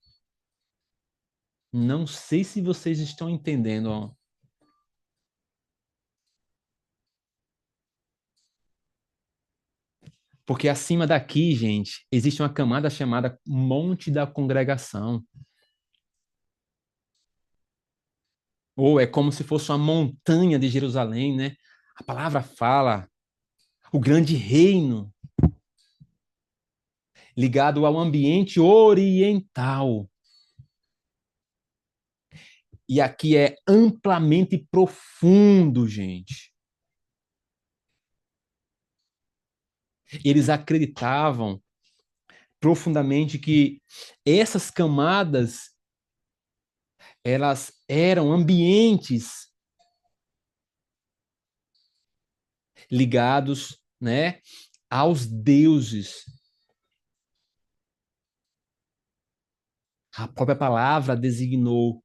Não sei se vocês estão entendendo. Ó. Porque acima daqui, gente, existe uma camada chamada Monte da Congregação. Ou é como se fosse uma montanha de Jerusalém, né? A palavra fala o grande reino ligado ao ambiente oriental. E aqui é amplamente profundo, gente. Eles acreditavam profundamente que essas camadas elas eram ambientes ligados, né, aos deuses. A própria palavra designou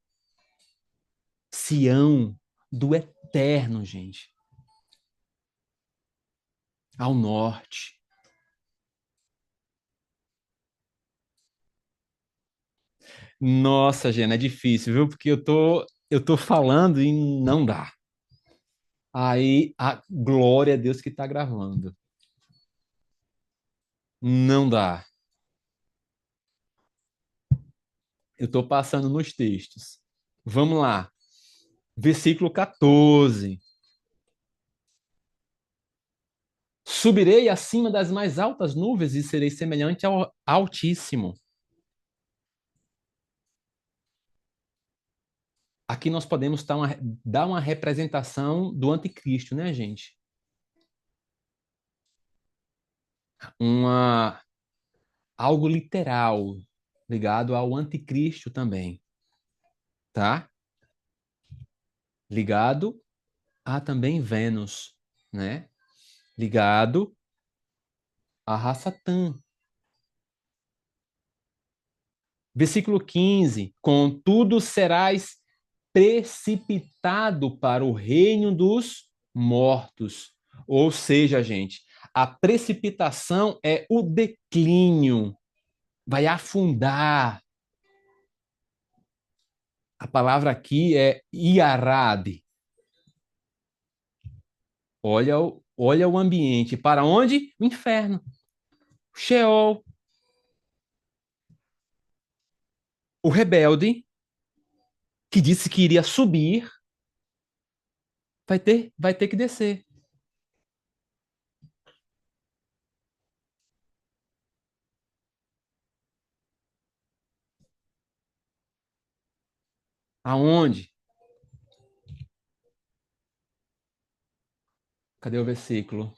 Sião do eterno, gente, ao norte. Nossa, Gena, é difícil, viu? Porque eu tô falando e não dá. Aí, a glória a Deus que está gravando. Não dá. Eu estou passando nos textos. Vamos lá. Versículo 14. Subirei acima das mais altas nuvens e serei semelhante ao Altíssimo. Aqui nós podemos dar uma representação do anticristo, né, gente? Uma, algo literal ligado ao anticristo também, tá? Ligado a também Vênus, né? Ligado a Ra-Satã. Versículo 15: contudo serás precipitado para o reino dos mortos. Ou seja, gente, a precipitação é o declínio, vai afundar. A palavra aqui é iarade. Olha o ambiente. Para onde? O inferno. Sheol. O rebelde, que disse que iria subir, vai ter que descer. Aonde? Cadê o versículo?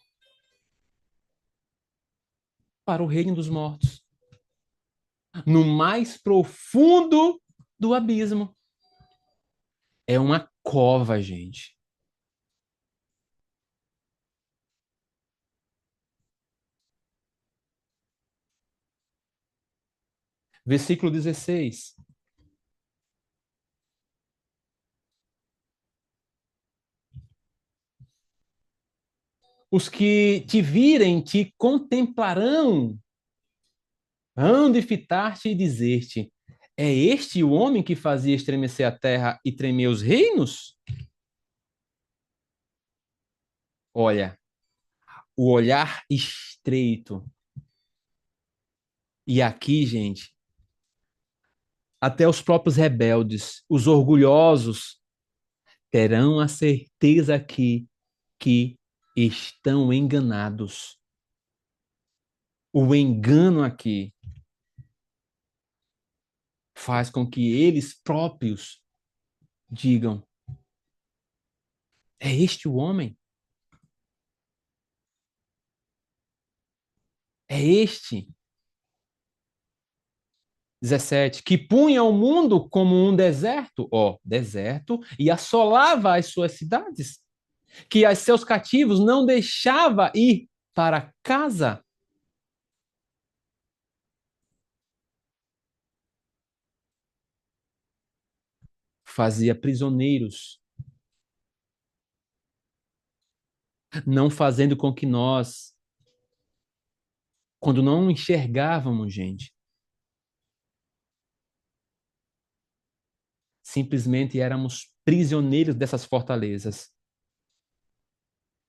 Para o reino dos mortos. No mais profundo do abismo. É uma cova, gente. Versículo 16. Os que te virem te contemplarão, hão de fitar-te e dizer-te: é este o homem que fazia estremecer a terra e tremer os reinos? Olha, o olhar estreito. E aqui, gente, até os próprios rebeldes, os orgulhosos, terão a certeza que estão enganados. O engano aqui faz com que eles próprios digam: é este o homem? É este? 17. Que punha o mundo como um deserto, ó, deserto, e assolava as suas cidades. Que a seus cativos não deixava ir para casa. Fazia prisioneiros, não fazendo com que nós, quando não enxergávamos, gente, simplesmente éramos prisioneiros dessas fortalezas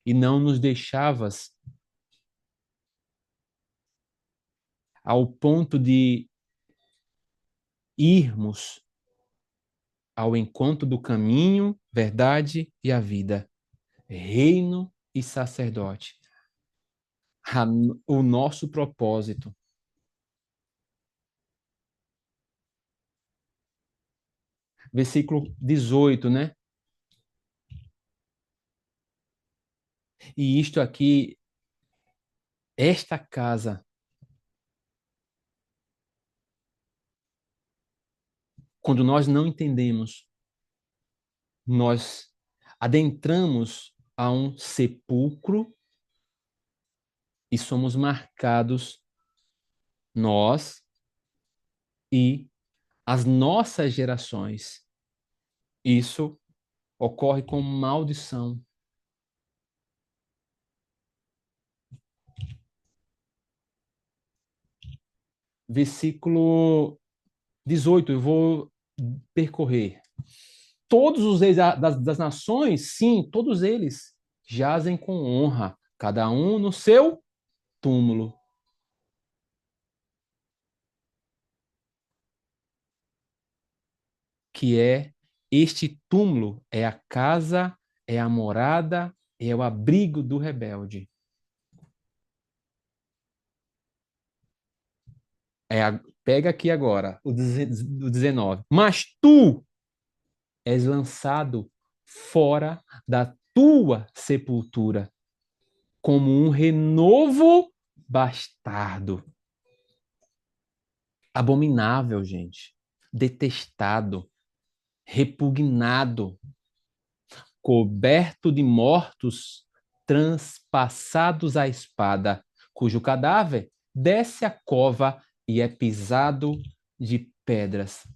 e não nos deixavas ao ponto de irmos ao encontro do caminho, verdade e a vida, reino e sacerdote. O nosso propósito. Versículo 18, né? E isto aqui, esta casa, quando nós não entendemos, nós adentramos a um sepulcro e somos marcados, nós e as nossas gerações. Isso ocorre com maldição. Versículo 18, eu vou percorrer. Todos os reis das nações, sim, todos eles jazem com honra, cada um no seu túmulo. Que é este túmulo, é a casa, é a morada, é o abrigo do rebelde. Pega aqui agora o 19. Mas tu és lançado fora da tua sepultura, como um renovo bastardo. Abominável, gente. Detestado, repugnado, coberto de mortos transpassados à espada, cujo cadáver desce a cova e é pisado de pedras.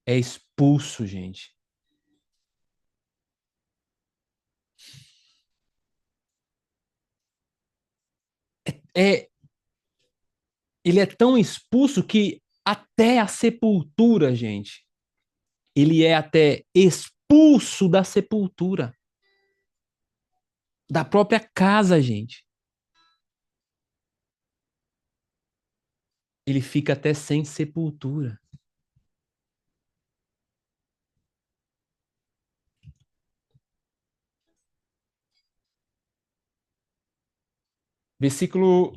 É expulso, gente. É, ele é tão expulso que até a sepultura, gente, ele é até expulso da sepultura, da própria casa, gente. Ele fica até sem sepultura. Versículo,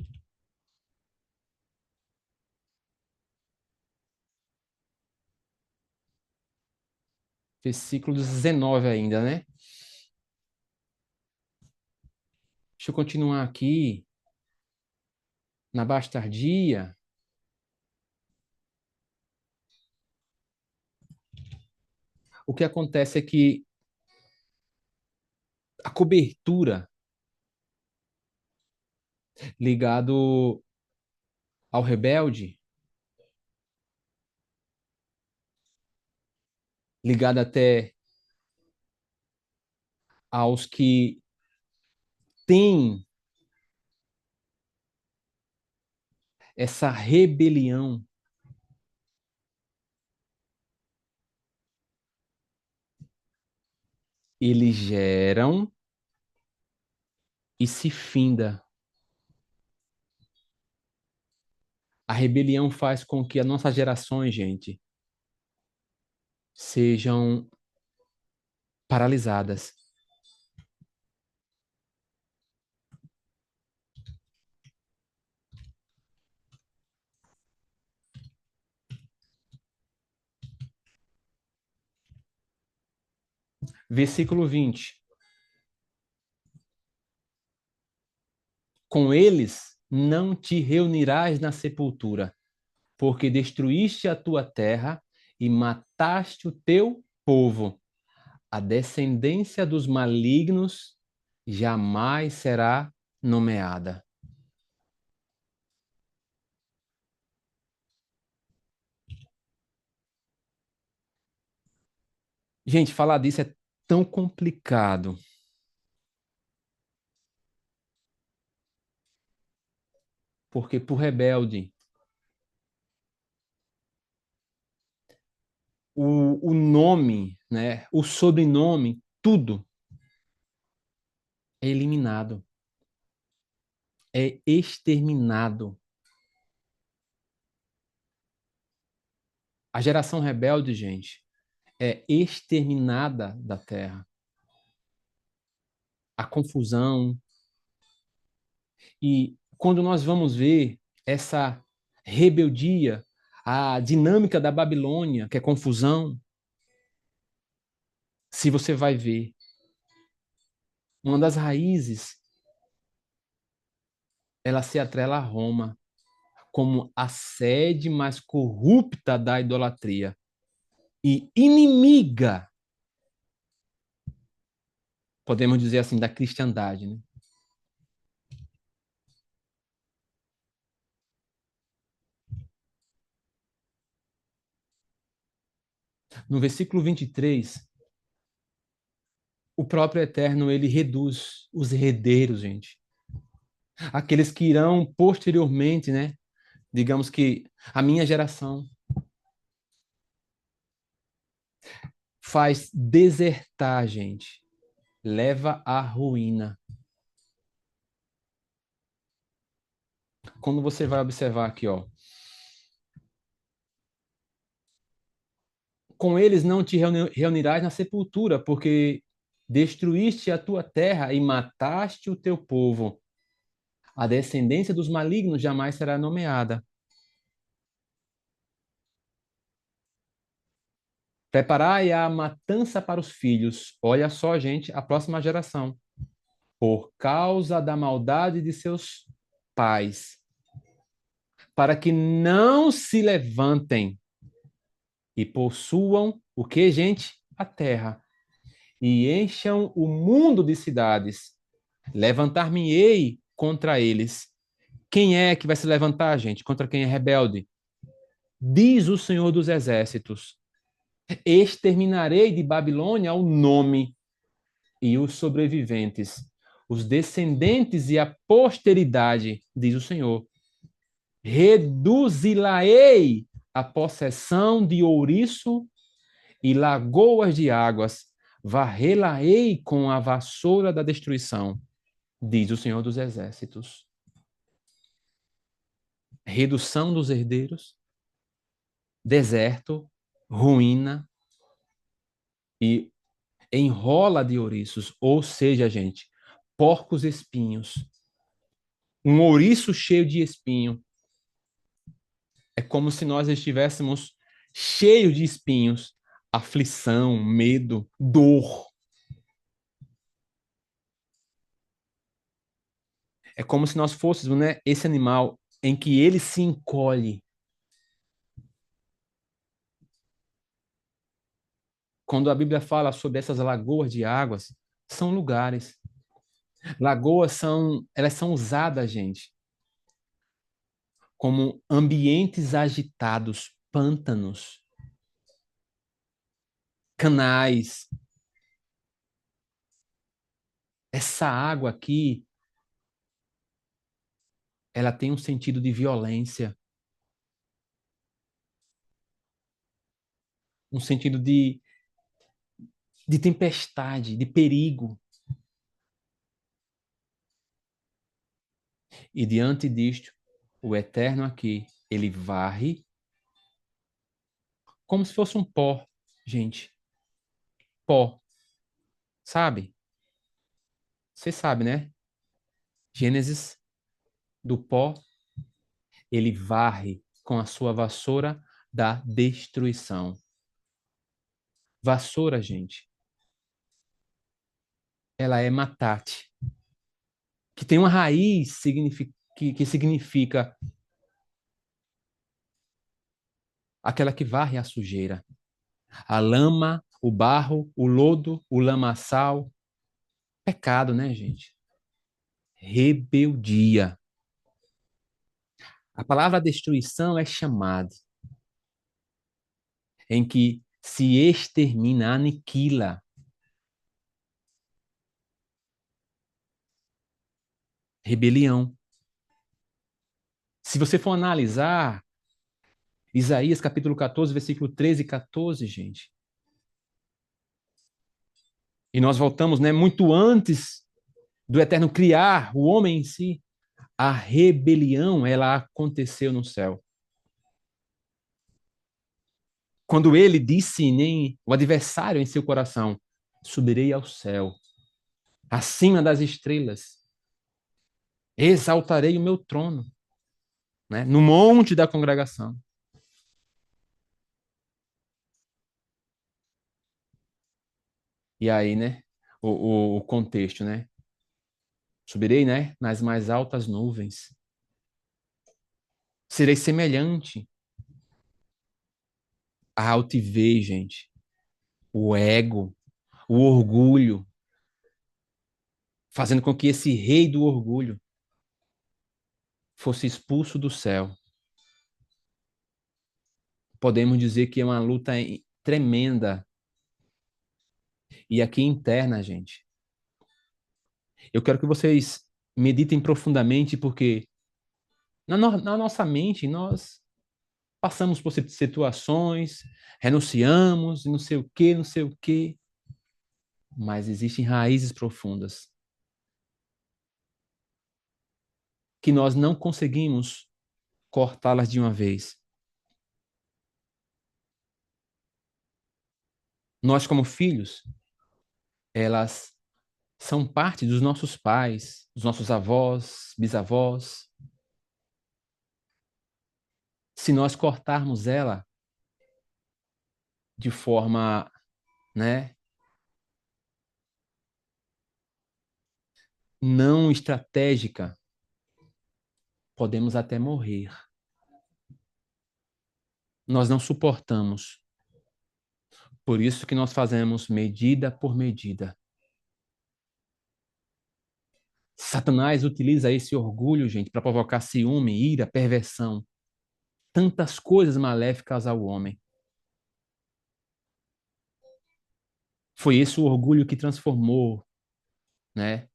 versículo 19 ainda, né? Deixa eu continuar aqui. Na bastardia, o que acontece é que a cobertura ligado ao rebelde, ligado até aos que têm essa rebelião, eles geram e se finda. A rebelião faz com que as nossas gerações, gente, sejam paralisadas. Versículo 20. Com eles não te reunirás na sepultura, porque destruíste a tua terra e mataste o teu povo. A descendência dos malignos jamais será nomeada. Gente, falar disso é tão complicado, porque pro rebelde, o nome, né, o sobrenome, tudo é eliminado, é exterminado. A geração rebelde, gente, é exterminada da terra. A confusão. E quando nós vamos ver essa rebeldia, a dinâmica da Babilônia, que é confusão, se você vai ver, uma das raízes, ela se atrela a Roma como a sede mais corrupta da idolatria e inimiga, podemos dizer assim, da cristandade, né? No versículo 23, o próprio Eterno, ele reduz os herdeiros, gente. Aqueles que irão posteriormente, né? Digamos que a minha geração faz desertar, gente. Leva à ruína. Quando você vai observar aqui, ó. Com eles não te reunirás na sepultura, porque destruíste a tua terra e mataste o teu povo. A descendência dos malignos jamais será nomeada. Preparai a matança para os filhos. Olha só, gente, a próxima geração. Por causa da maldade de seus pais, para que não se levantem e possuam o que, gente? A terra. E encham o mundo de cidades. Levantar-me-ei contra eles Quem é que vai se levantar, gente, contra quem é rebelde? Diz o Senhor dos Exércitos: exterminarei de Babilônia o nome e os sobreviventes, os descendentes e a posteridade, diz o Senhor. Reduzi-la-ei a possessão de ouriço e lagoas de águas, varrê-la-ei com a vassoura da destruição, diz o Senhor dos Exércitos. Redução dos herdeiros, deserto, ruína e enrola de ouriços, ou seja, gente, porcos espinhos. Um ouriço cheio de espinho. É como se nós estivéssemos cheios de espinhos, aflição, medo, dor. É como se nós fôssemos, né, esse animal em que ele se encolhe. Quando a Bíblia fala sobre essas lagoas de águas, são lugares. Lagoas elas são usadas, gente, como ambientes agitados, pântanos, canais. Essa água aqui, ela tem um sentido de violência, um sentido de tempestade, de perigo. E diante disto, o Eterno aqui, ele varre como se fosse um pó, gente. Pó, sabe? Você sabe, né? Gênesis, do pó, ele varre com a sua vassoura da destruição. Vassoura, gente, ela é matate, que tem uma raiz que significa aquela que varre a sujeira. A lama, o barro, o lodo, o lamaçal. Pecado, né, gente? Rebeldia. A palavra destruição é chamada, em que se extermina, aniquila. Rebelião. Se você for analisar Isaías capítulo 14, versículo 13 e 14, gente. E nós voltamos, né, muito antes do Eterno criar o homem em si. A rebelião, ela aconteceu no céu. Quando ele disse, nem o adversário em seu coração, subirei ao céu, acima das estrelas, exaltarei o meu trono, né, no monte da congregação. E aí, né, o contexto, né? Subirei, né, nas mais altas nuvens. Serei semelhante à altivez, gente, o ego, o orgulho, fazendo com que esse rei do orgulho fosse expulso do céu. Podemos dizer que é uma luta tremenda e aqui interna, gente. Eu quero que vocês meditem profundamente, porque na nossa mente nós passamos por situações, renunciamos, não sei o quê, mas existem raízes profundas que nós não conseguimos cortá-las de uma vez. Nós, como filhos, elas são parte dos nossos pais, dos nossos avós, bisavós. Se nós cortarmos ela de forma, né, não estratégica, podemos até morrer. Nós não suportamos. Por isso que nós fazemos medida por medida. Satanás utiliza esse orgulho, gente, para provocar ciúme, ira, perversão, tantas coisas maléficas ao homem. Foi esse o orgulho que transformou, né,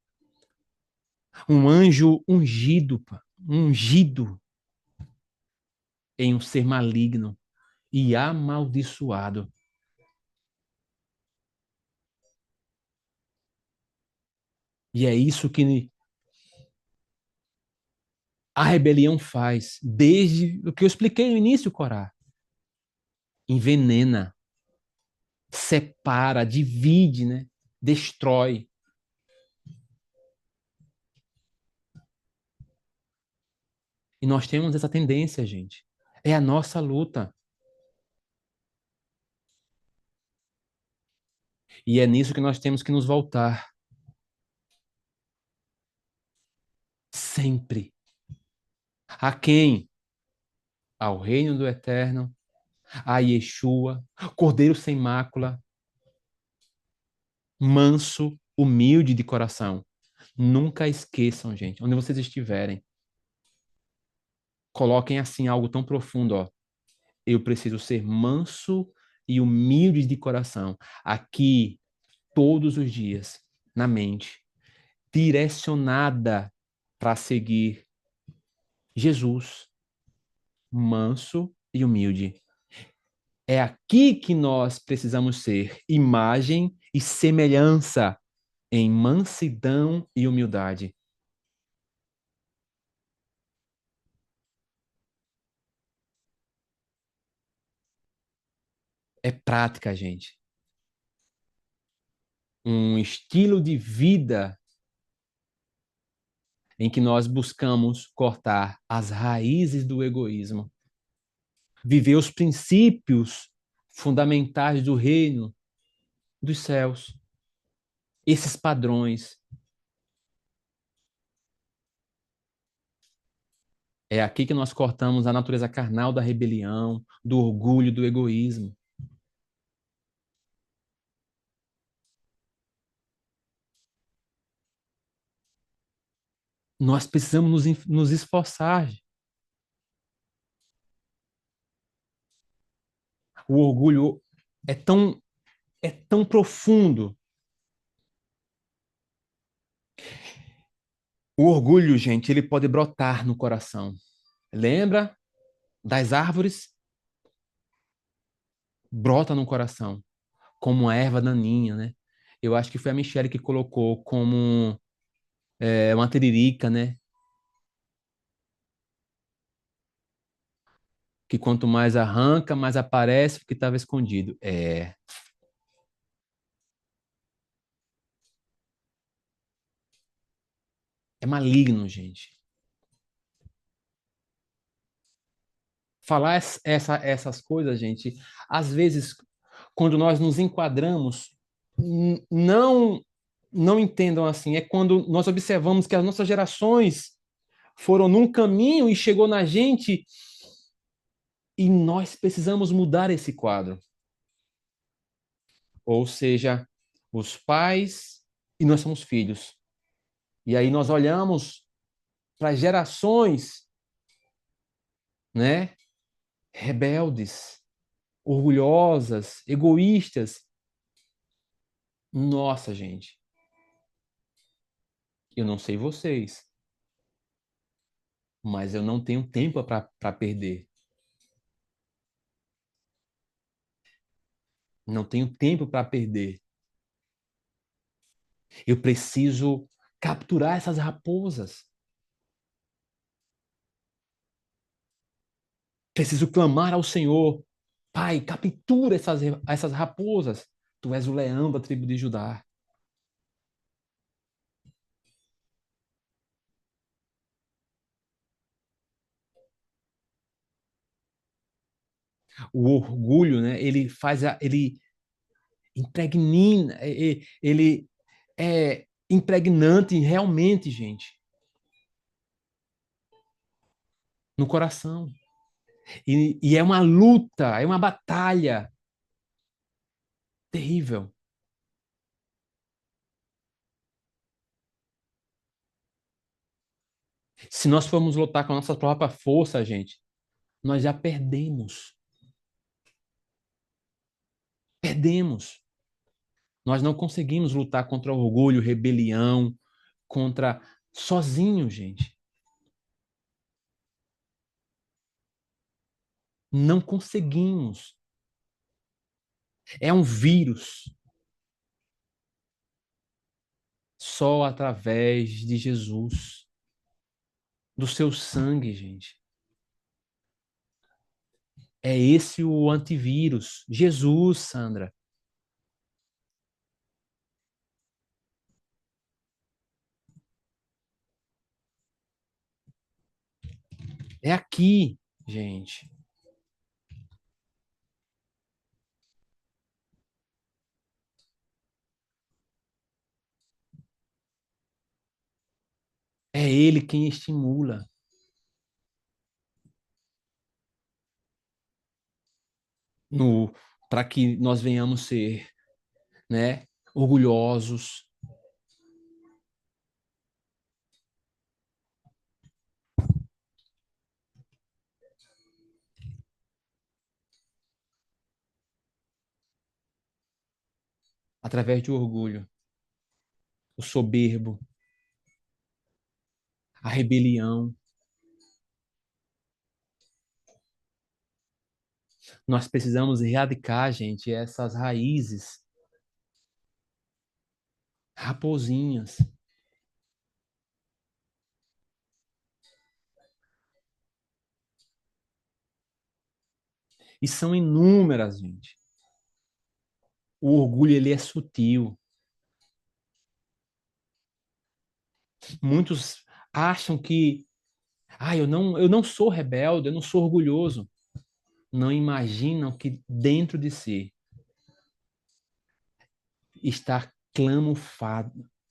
um anjo ungido, ungido em um ser maligno e amaldiçoado. E é isso que a rebelião faz, desde o que eu expliquei no início, Corá. Envenena, separa, divide, né? Destrói. E nós temos essa tendência, gente. É a nossa luta. E é nisso que nós temos que nos voltar. Sempre. A quem? Ao reino do eterno, a Yeshua, Cordeiro sem mácula, manso, humilde de coração. Nunca esqueçam, gente, onde vocês estiverem, coloquem assim algo tão profundo, ó. Eu preciso ser manso e humilde de coração. Aqui, todos os dias, na mente, direcionada para seguir Jesus, manso e humilde. É aqui que nós precisamos ser imagem e semelhança em mansidão e humildade. É prática, gente. Um estilo de vida em que nós buscamos cortar as raízes do egoísmo, viver os princípios fundamentais do reino dos céus, esses padrões. É aqui que nós cortamos a natureza carnal da rebelião, do orgulho, do egoísmo. Nós precisamos nos esforçar. O orgulho é tão profundo. O orgulho, gente, ele pode brotar no coração. Lembra das árvores? Brota no coração, como uma erva daninha, né? Eu acho que foi a Michelle que colocou como uma tiririca, né? Que quanto mais arranca, mais aparece o que estava escondido. É maligno, gente. Falar essas coisas, gente, às vezes, quando nós nos enquadramos, não entendam assim, é quando nós observamos que as nossas gerações foram num caminho e chegou na gente e nós precisamos mudar esse quadro. Ou seja, os pais e nós somos filhos. E aí nós olhamos para as gerações, né, rebeldes, orgulhosas, egoístas. Nossa, gente, eu não sei vocês, mas eu não tenho tempo para perder. Não tenho tempo para perder. Eu preciso capturar essas raposas. Preciso clamar ao Senhor. Pai, captura essas raposas. Tu és o leão da tribo de Judá. O orgulho, né? Ele impregna, ele é impregnante realmente, gente, no coração. E é uma luta, é uma batalha terrível. Se nós formos lutar com a nossa própria força, gente, nós já perdemos. Perdemos. Nós não conseguimos lutar contra o orgulho, rebelião, contra sozinho, gente. Não conseguimos. É um vírus. Só através de Jesus, do seu sangue, gente. É esse o antivírus. Jesus, Sandra. É aqui, gente. É ele quem estimula no para que nós venhamos ser, né, orgulhosos através do orgulho, o soberbo, a rebelião. Nós precisamos erradicar, gente, essas raízes raposinhas. E são inúmeras, gente. O orgulho, ele é sutil. Muitos acham que, eu não sou rebelde, eu não sou orgulhoso. Não imaginam que dentro de si está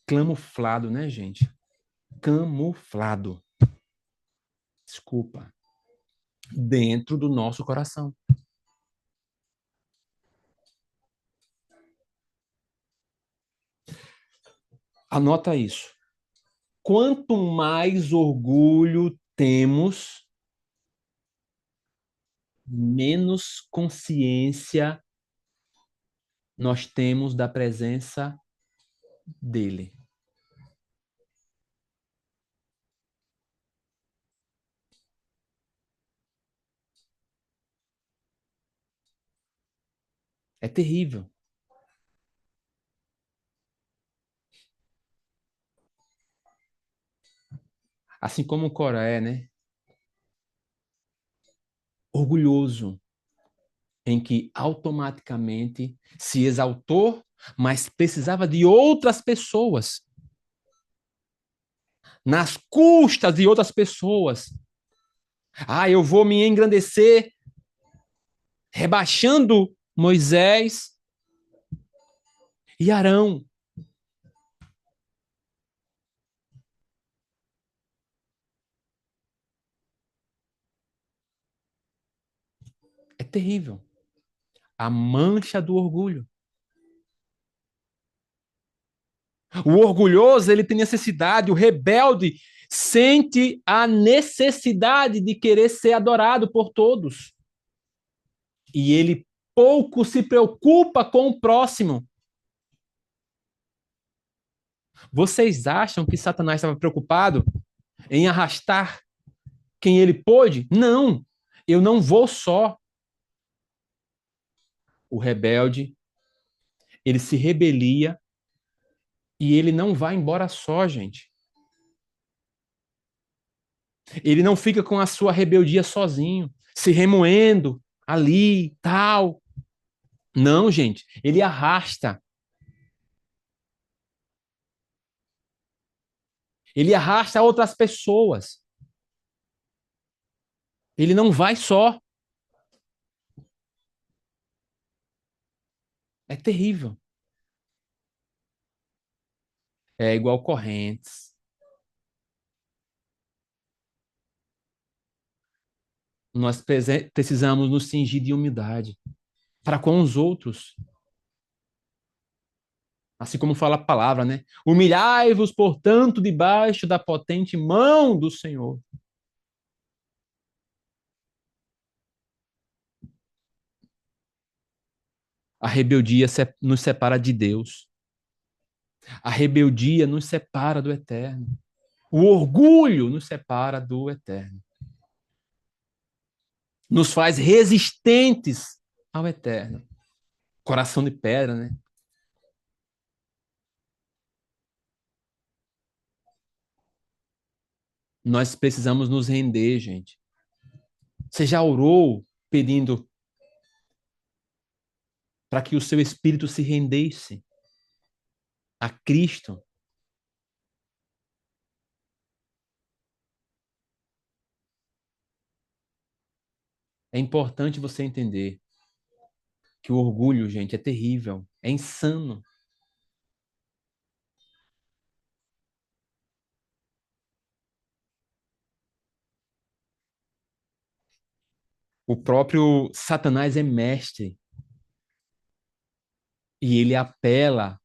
camuflado, né, gente? Camuflado. Desculpa. Dentro do nosso coração. Anota isso. Quanto mais orgulho temos, menos consciência nós temos da presença dele. É terrível. Assim como o Coré, né? Orgulhoso, em que automaticamente se exaltou, mas precisava de outras pessoas, nas custas de outras pessoas. Eu vou me engrandecer rebaixando Moisés e Arão. É terrível. A mancha do orgulho. O orgulhoso, ele tem necessidade, o rebelde sente a necessidade de querer ser adorado por todos. E ele pouco se preocupa com o próximo. Vocês acham que Satanás estava preocupado em arrastar quem ele pôde? Não, eu não vou só. O rebelde, ele se rebelia e ele não vai embora só, gente. Ele não fica com a sua rebeldia sozinho, se remoendo ali, tal. Não, gente, ele arrasta. Ele arrasta outras pessoas. Ele não vai só. É terrível. É igual correntes. Nós precisamos nos cingir de humildade para com os outros. Assim como fala a palavra, né? Humilhai-vos, portanto, debaixo da potente mão do Senhor. A rebeldia nos separa de Deus. A rebeldia nos separa do eterno. O orgulho nos separa do eterno. Nos faz resistentes ao eterno. Coração de pedra, né? Nós precisamos nos render, gente. Você já orou pedindo para que o seu espírito se rendesse a Cristo? É importante você entender que o orgulho, gente, é terrível, é insano. O próprio Satanás é mestre e ele apela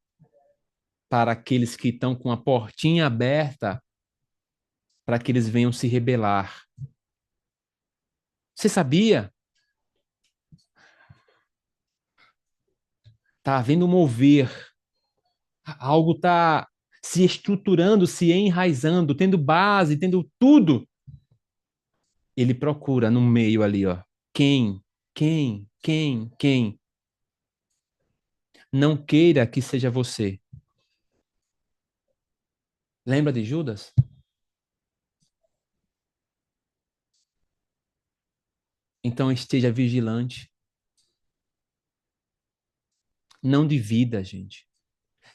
para aqueles que estão com a portinha aberta para que eles venham se rebelar. Você sabia? Tá havendo um mover, algo está se estruturando, se enraizando, tendo base, tendo tudo. Ele procura no meio ali, ó. Quem? Quem? Não queira que seja você. Lembra de Judas? Então esteja vigilante. Não divida, gente.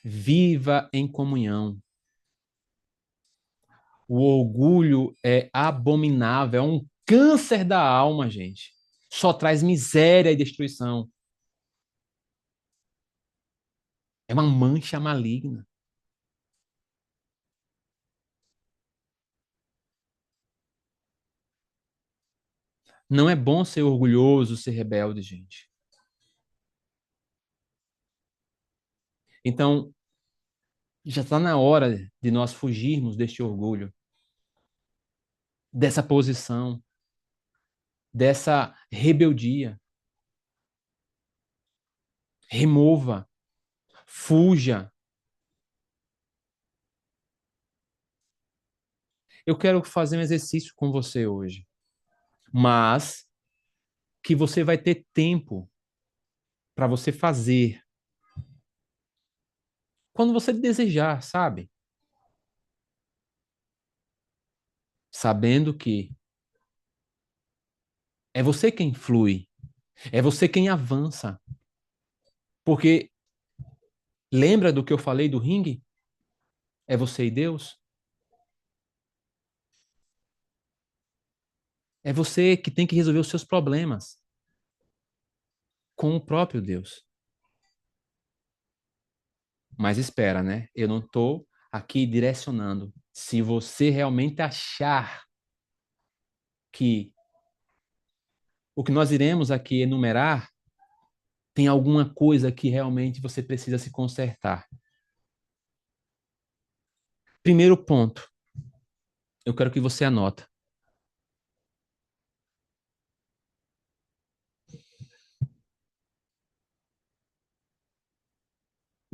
Viva em comunhão. O orgulho é abominável, é um câncer da alma, gente. Só traz miséria e destruição. É uma mancha maligna. Não é bom ser orgulhoso, ser rebelde, gente. Então, já está na hora de nós fugirmos deste orgulho, dessa posição, dessa rebeldia. Remova, fuja. Eu quero fazer um exercício com você hoje, mas que você vai ter tempo para você fazer quando você desejar, sabe? Sabendo que é você quem flui, é você quem avança. Porque lembra do que eu falei do ringue? É você e Deus? É você que tem que resolver os seus problemas com o próprio Deus. Mas espera, né? Eu não estou aqui direcionando. Se você realmente achar que o que nós iremos aqui enumerar tem alguma coisa que realmente você precisa se consertar. Primeiro ponto, eu quero que você anota.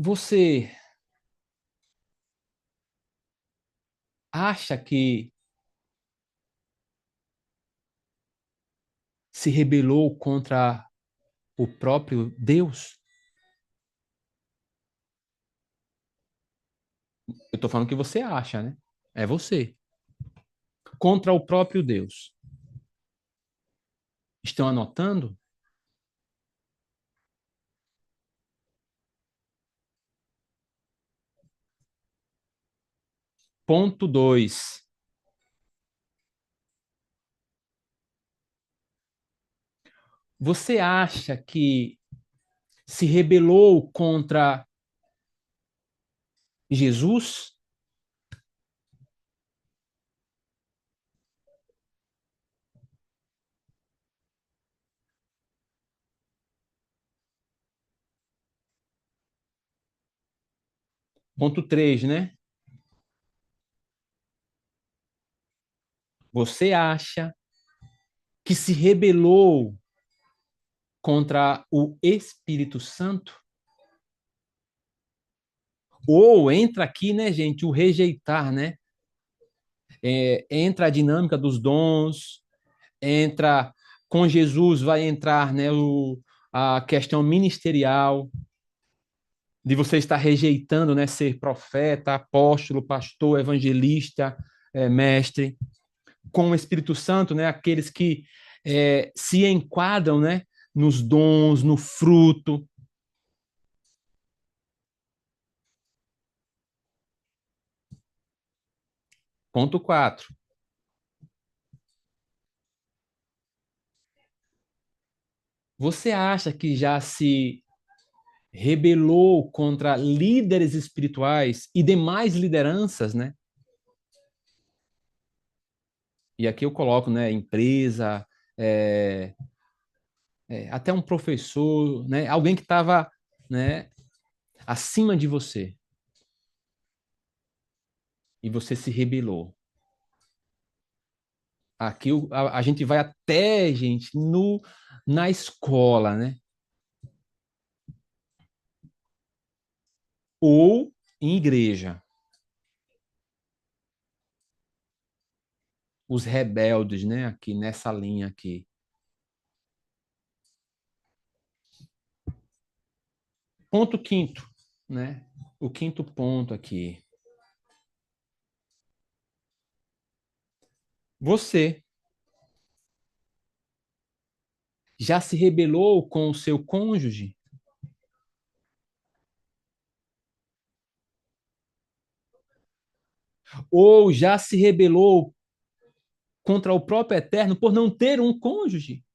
Você acha que se rebelou contra o próprio Deus? Eu estou falando que você acha, né? É você. Contra o próprio Deus. Estão anotando? Ponto 2. Você acha que se rebelou contra Jesus? Ponto 3, né? Você acha que se rebelou contra o Espírito Santo? Ou entra aqui, né, gente, o rejeitar, né? Entra a dinâmica dos dons, entra com Jesus, vai entrar, né, a questão ministerial de você estar rejeitando, né, ser profeta, apóstolo, pastor, evangelista, mestre, com o Espírito Santo, né, aqueles que se enquadram, né, nos dons, no fruto. Ponto 4. Você acha que já se rebelou contra líderes espirituais e demais lideranças, né? E aqui eu coloco, né, empresa, é, até um professor, né, alguém que estava, né, acima de você e você se rebelou. Aqui a gente vai até, gente, no, na escola, né? Ou em igreja. Os rebeldes, né? Aqui nessa linha aqui. Ponto quinto, né? O quinto ponto aqui. Você já se rebelou com o seu cônjuge? Ou já se rebelou contra o próprio Eterno por não ter um cônjuge?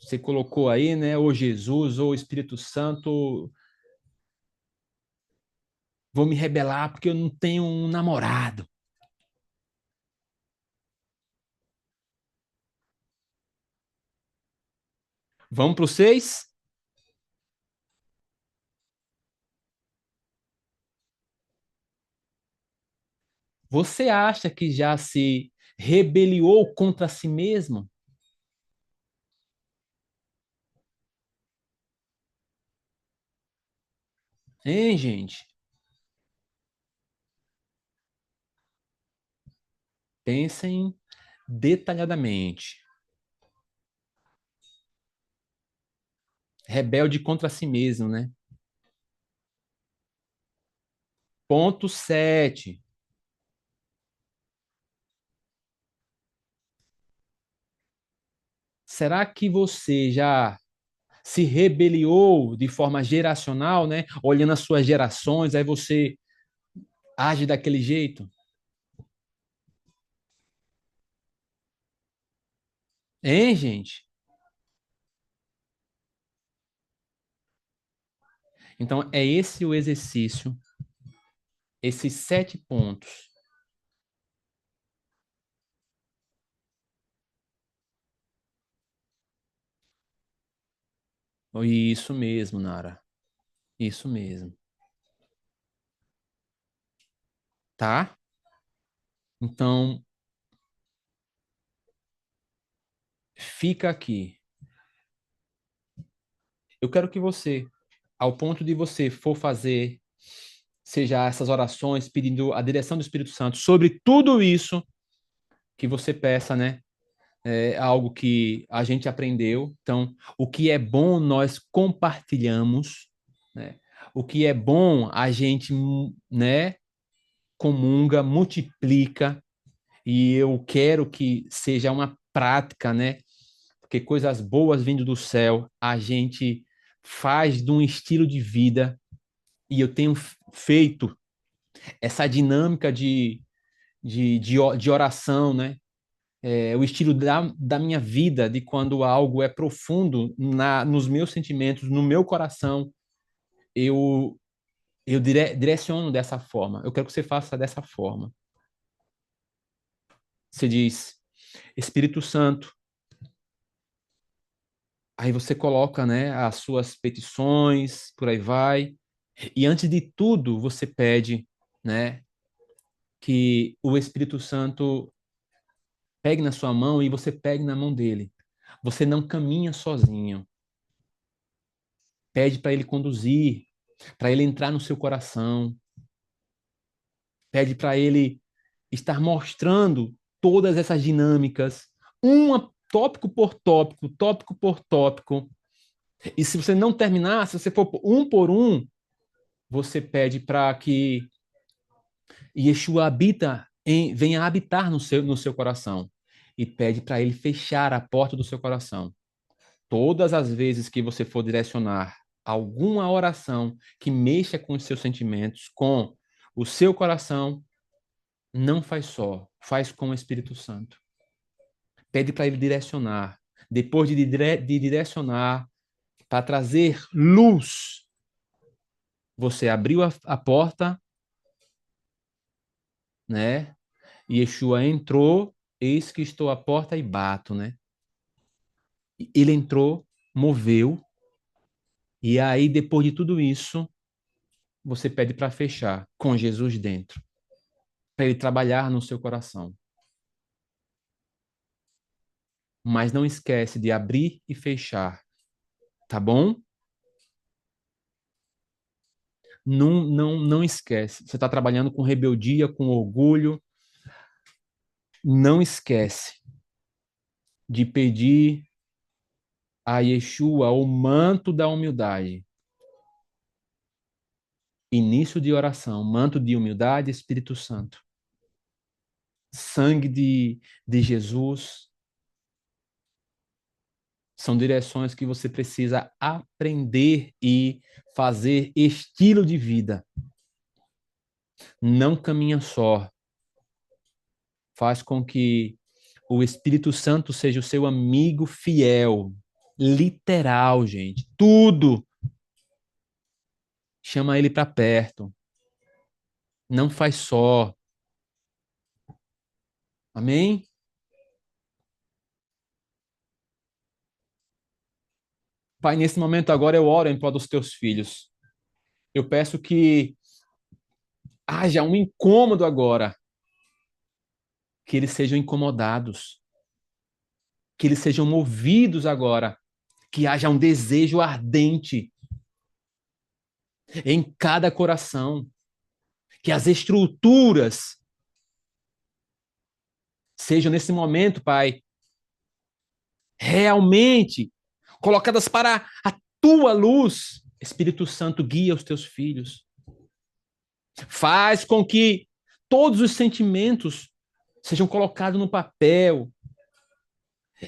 Você colocou aí, né? Ou Jesus, ou Espírito Santo, vou me rebelar porque eu não tenho um namorado. Vamos para o 6? Você acha que já se rebeliou contra si mesmo? Hein, gente? Pensem detalhadamente. Rebelde contra si mesmo, né? Ponto 7. Será que você já se rebeliou de forma geracional, né? Olhando as suas gerações, aí você age daquele jeito? Hein, gente? Então, é esse o exercício, esses 7 pontos. Isso mesmo, Nara. Isso mesmo. Tá? Então, fica aqui. Eu quero que você, ao ponto de você for fazer, seja essas orações pedindo a direção do Espírito Santo sobre tudo isso, que você peça, né? É algo que a gente aprendeu. Então, o que é bom nós compartilhamos, né? O que é bom a gente, né, comunga, multiplica, e eu quero que seja uma prática, né? Porque coisas boas vindo do céu, a gente faz de um estilo de vida, e eu tenho feito essa dinâmica de oração, né? O estilo da minha vida, de quando algo é profundo nos meus sentimentos, no meu coração, eu, eu direciono dessa forma. Eu quero que você faça dessa forma. Você diz. Espírito Santo. Aí você coloca, né, as suas petições, por aí vai. E antes de tudo, você pede, né, que o Espírito Santo pegue na sua mão e você pegue na mão dele. Você não caminha sozinho. Pede para ele conduzir, para ele entrar no seu coração. Pede para ele estar mostrando todas essas dinâmicas, tópico tópico por tópico. E se você não terminar, se você for por um, você pede para que Yeshua venha habitar no seu coração. E pede para ele fechar a porta do seu coração. Todas as vezes que você for direcionar alguma oração que mexa com os seus sentimentos, com o seu coração, não faz só, faz com o Espírito Santo. Pede para ele direcionar. Depois de direcionar, para trazer luz, você abriu a porta, né? E Yeshua entrou, eis que estou à porta e bato, né? Ele entrou, moveu, e aí, depois de tudo isso, você pede para fechar com Jesus dentro, para ele trabalhar no seu coração. Mas não esquece de abrir e fechar, tá bom? Não esquece. Você está trabalhando com rebeldia, com orgulho. Não esquece de pedir a Yeshua o manto da humildade. Início de oração, manto de humildade, Espírito Santo. Sangue de Jesus. São direções que você precisa aprender e fazer estilo de vida. Não caminha só. Faz com que o Espírito Santo seja o seu amigo fiel. Literal, gente. Tudo. Chama ele para perto. Não faz só. Amém? Pai, nesse momento agora eu oro em prol dos teus filhos. Eu peço que haja um incômodo agora, que eles sejam incomodados, que eles sejam movidos agora, que haja um desejo ardente em cada coração, que as estruturas sejam nesse momento, Pai, realmente colocadas para a tua luz. Espírito Santo, guia os teus filhos. Faz com que todos os sentimentos sejam colocados no papel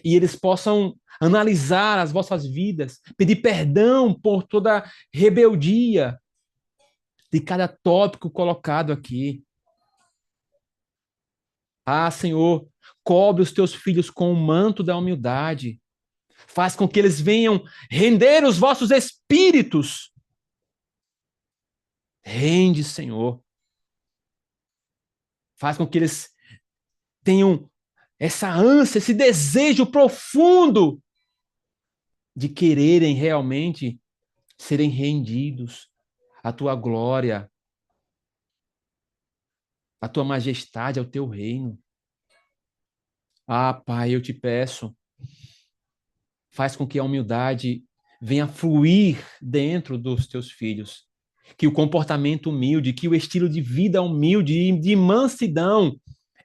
e eles possam analisar as vossas vidas, pedir perdão por toda rebeldia de cada tópico colocado aqui. Ah, Senhor, cobre os teus filhos com o manto da humildade. Faz com que eles venham render os vossos espíritos. Rende, Senhor. Faz com que eles tenham essa ânsia, esse desejo profundo de quererem realmente serem rendidos à tua glória, à tua majestade, ao teu reino. Ah, Pai, eu te peço, faz com que a humildade venha fluir dentro dos teus filhos. Que o comportamento humilde, que o estilo de vida humilde, de mansidão,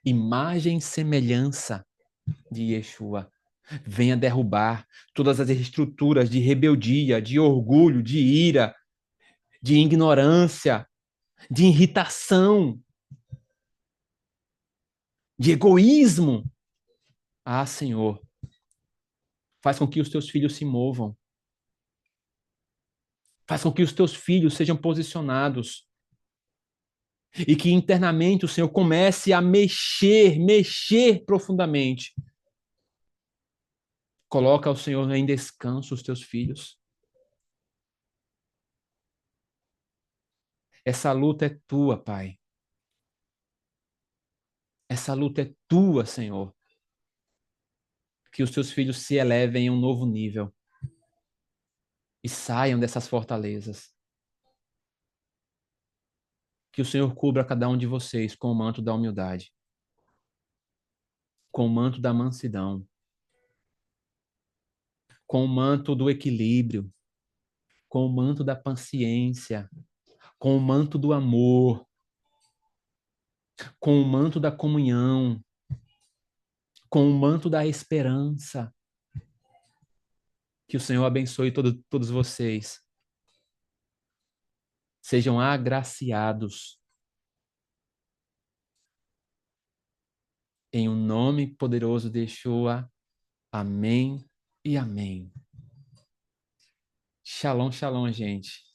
imagem e semelhança de Yeshua, venha derrubar todas as estruturas de rebeldia, de orgulho, de ira, de ignorância, de irritação, de egoísmo. Ah, Senhor, faz com que os teus filhos se movam. Faz com que os teus filhos sejam posicionados. E que internamente o Senhor comece a mexer profundamente. Coloca o Senhor em descanso os teus filhos. Essa luta é tua, Pai. Essa luta é tua, Senhor. Que os seus filhos se elevem em um novo nível e saiam dessas fortalezas. Que o Senhor cubra cada um de vocês com o manto da humildade, com o manto da mansidão, com o manto do equilíbrio, com o manto da paciência, com o manto do amor, com o manto da comunhão, com o manto da esperança. Que o Senhor abençoe todos vocês. Sejam agraciados. Em o nome poderoso de Yeshua. Amém e amém. Shalom, shalom, gente.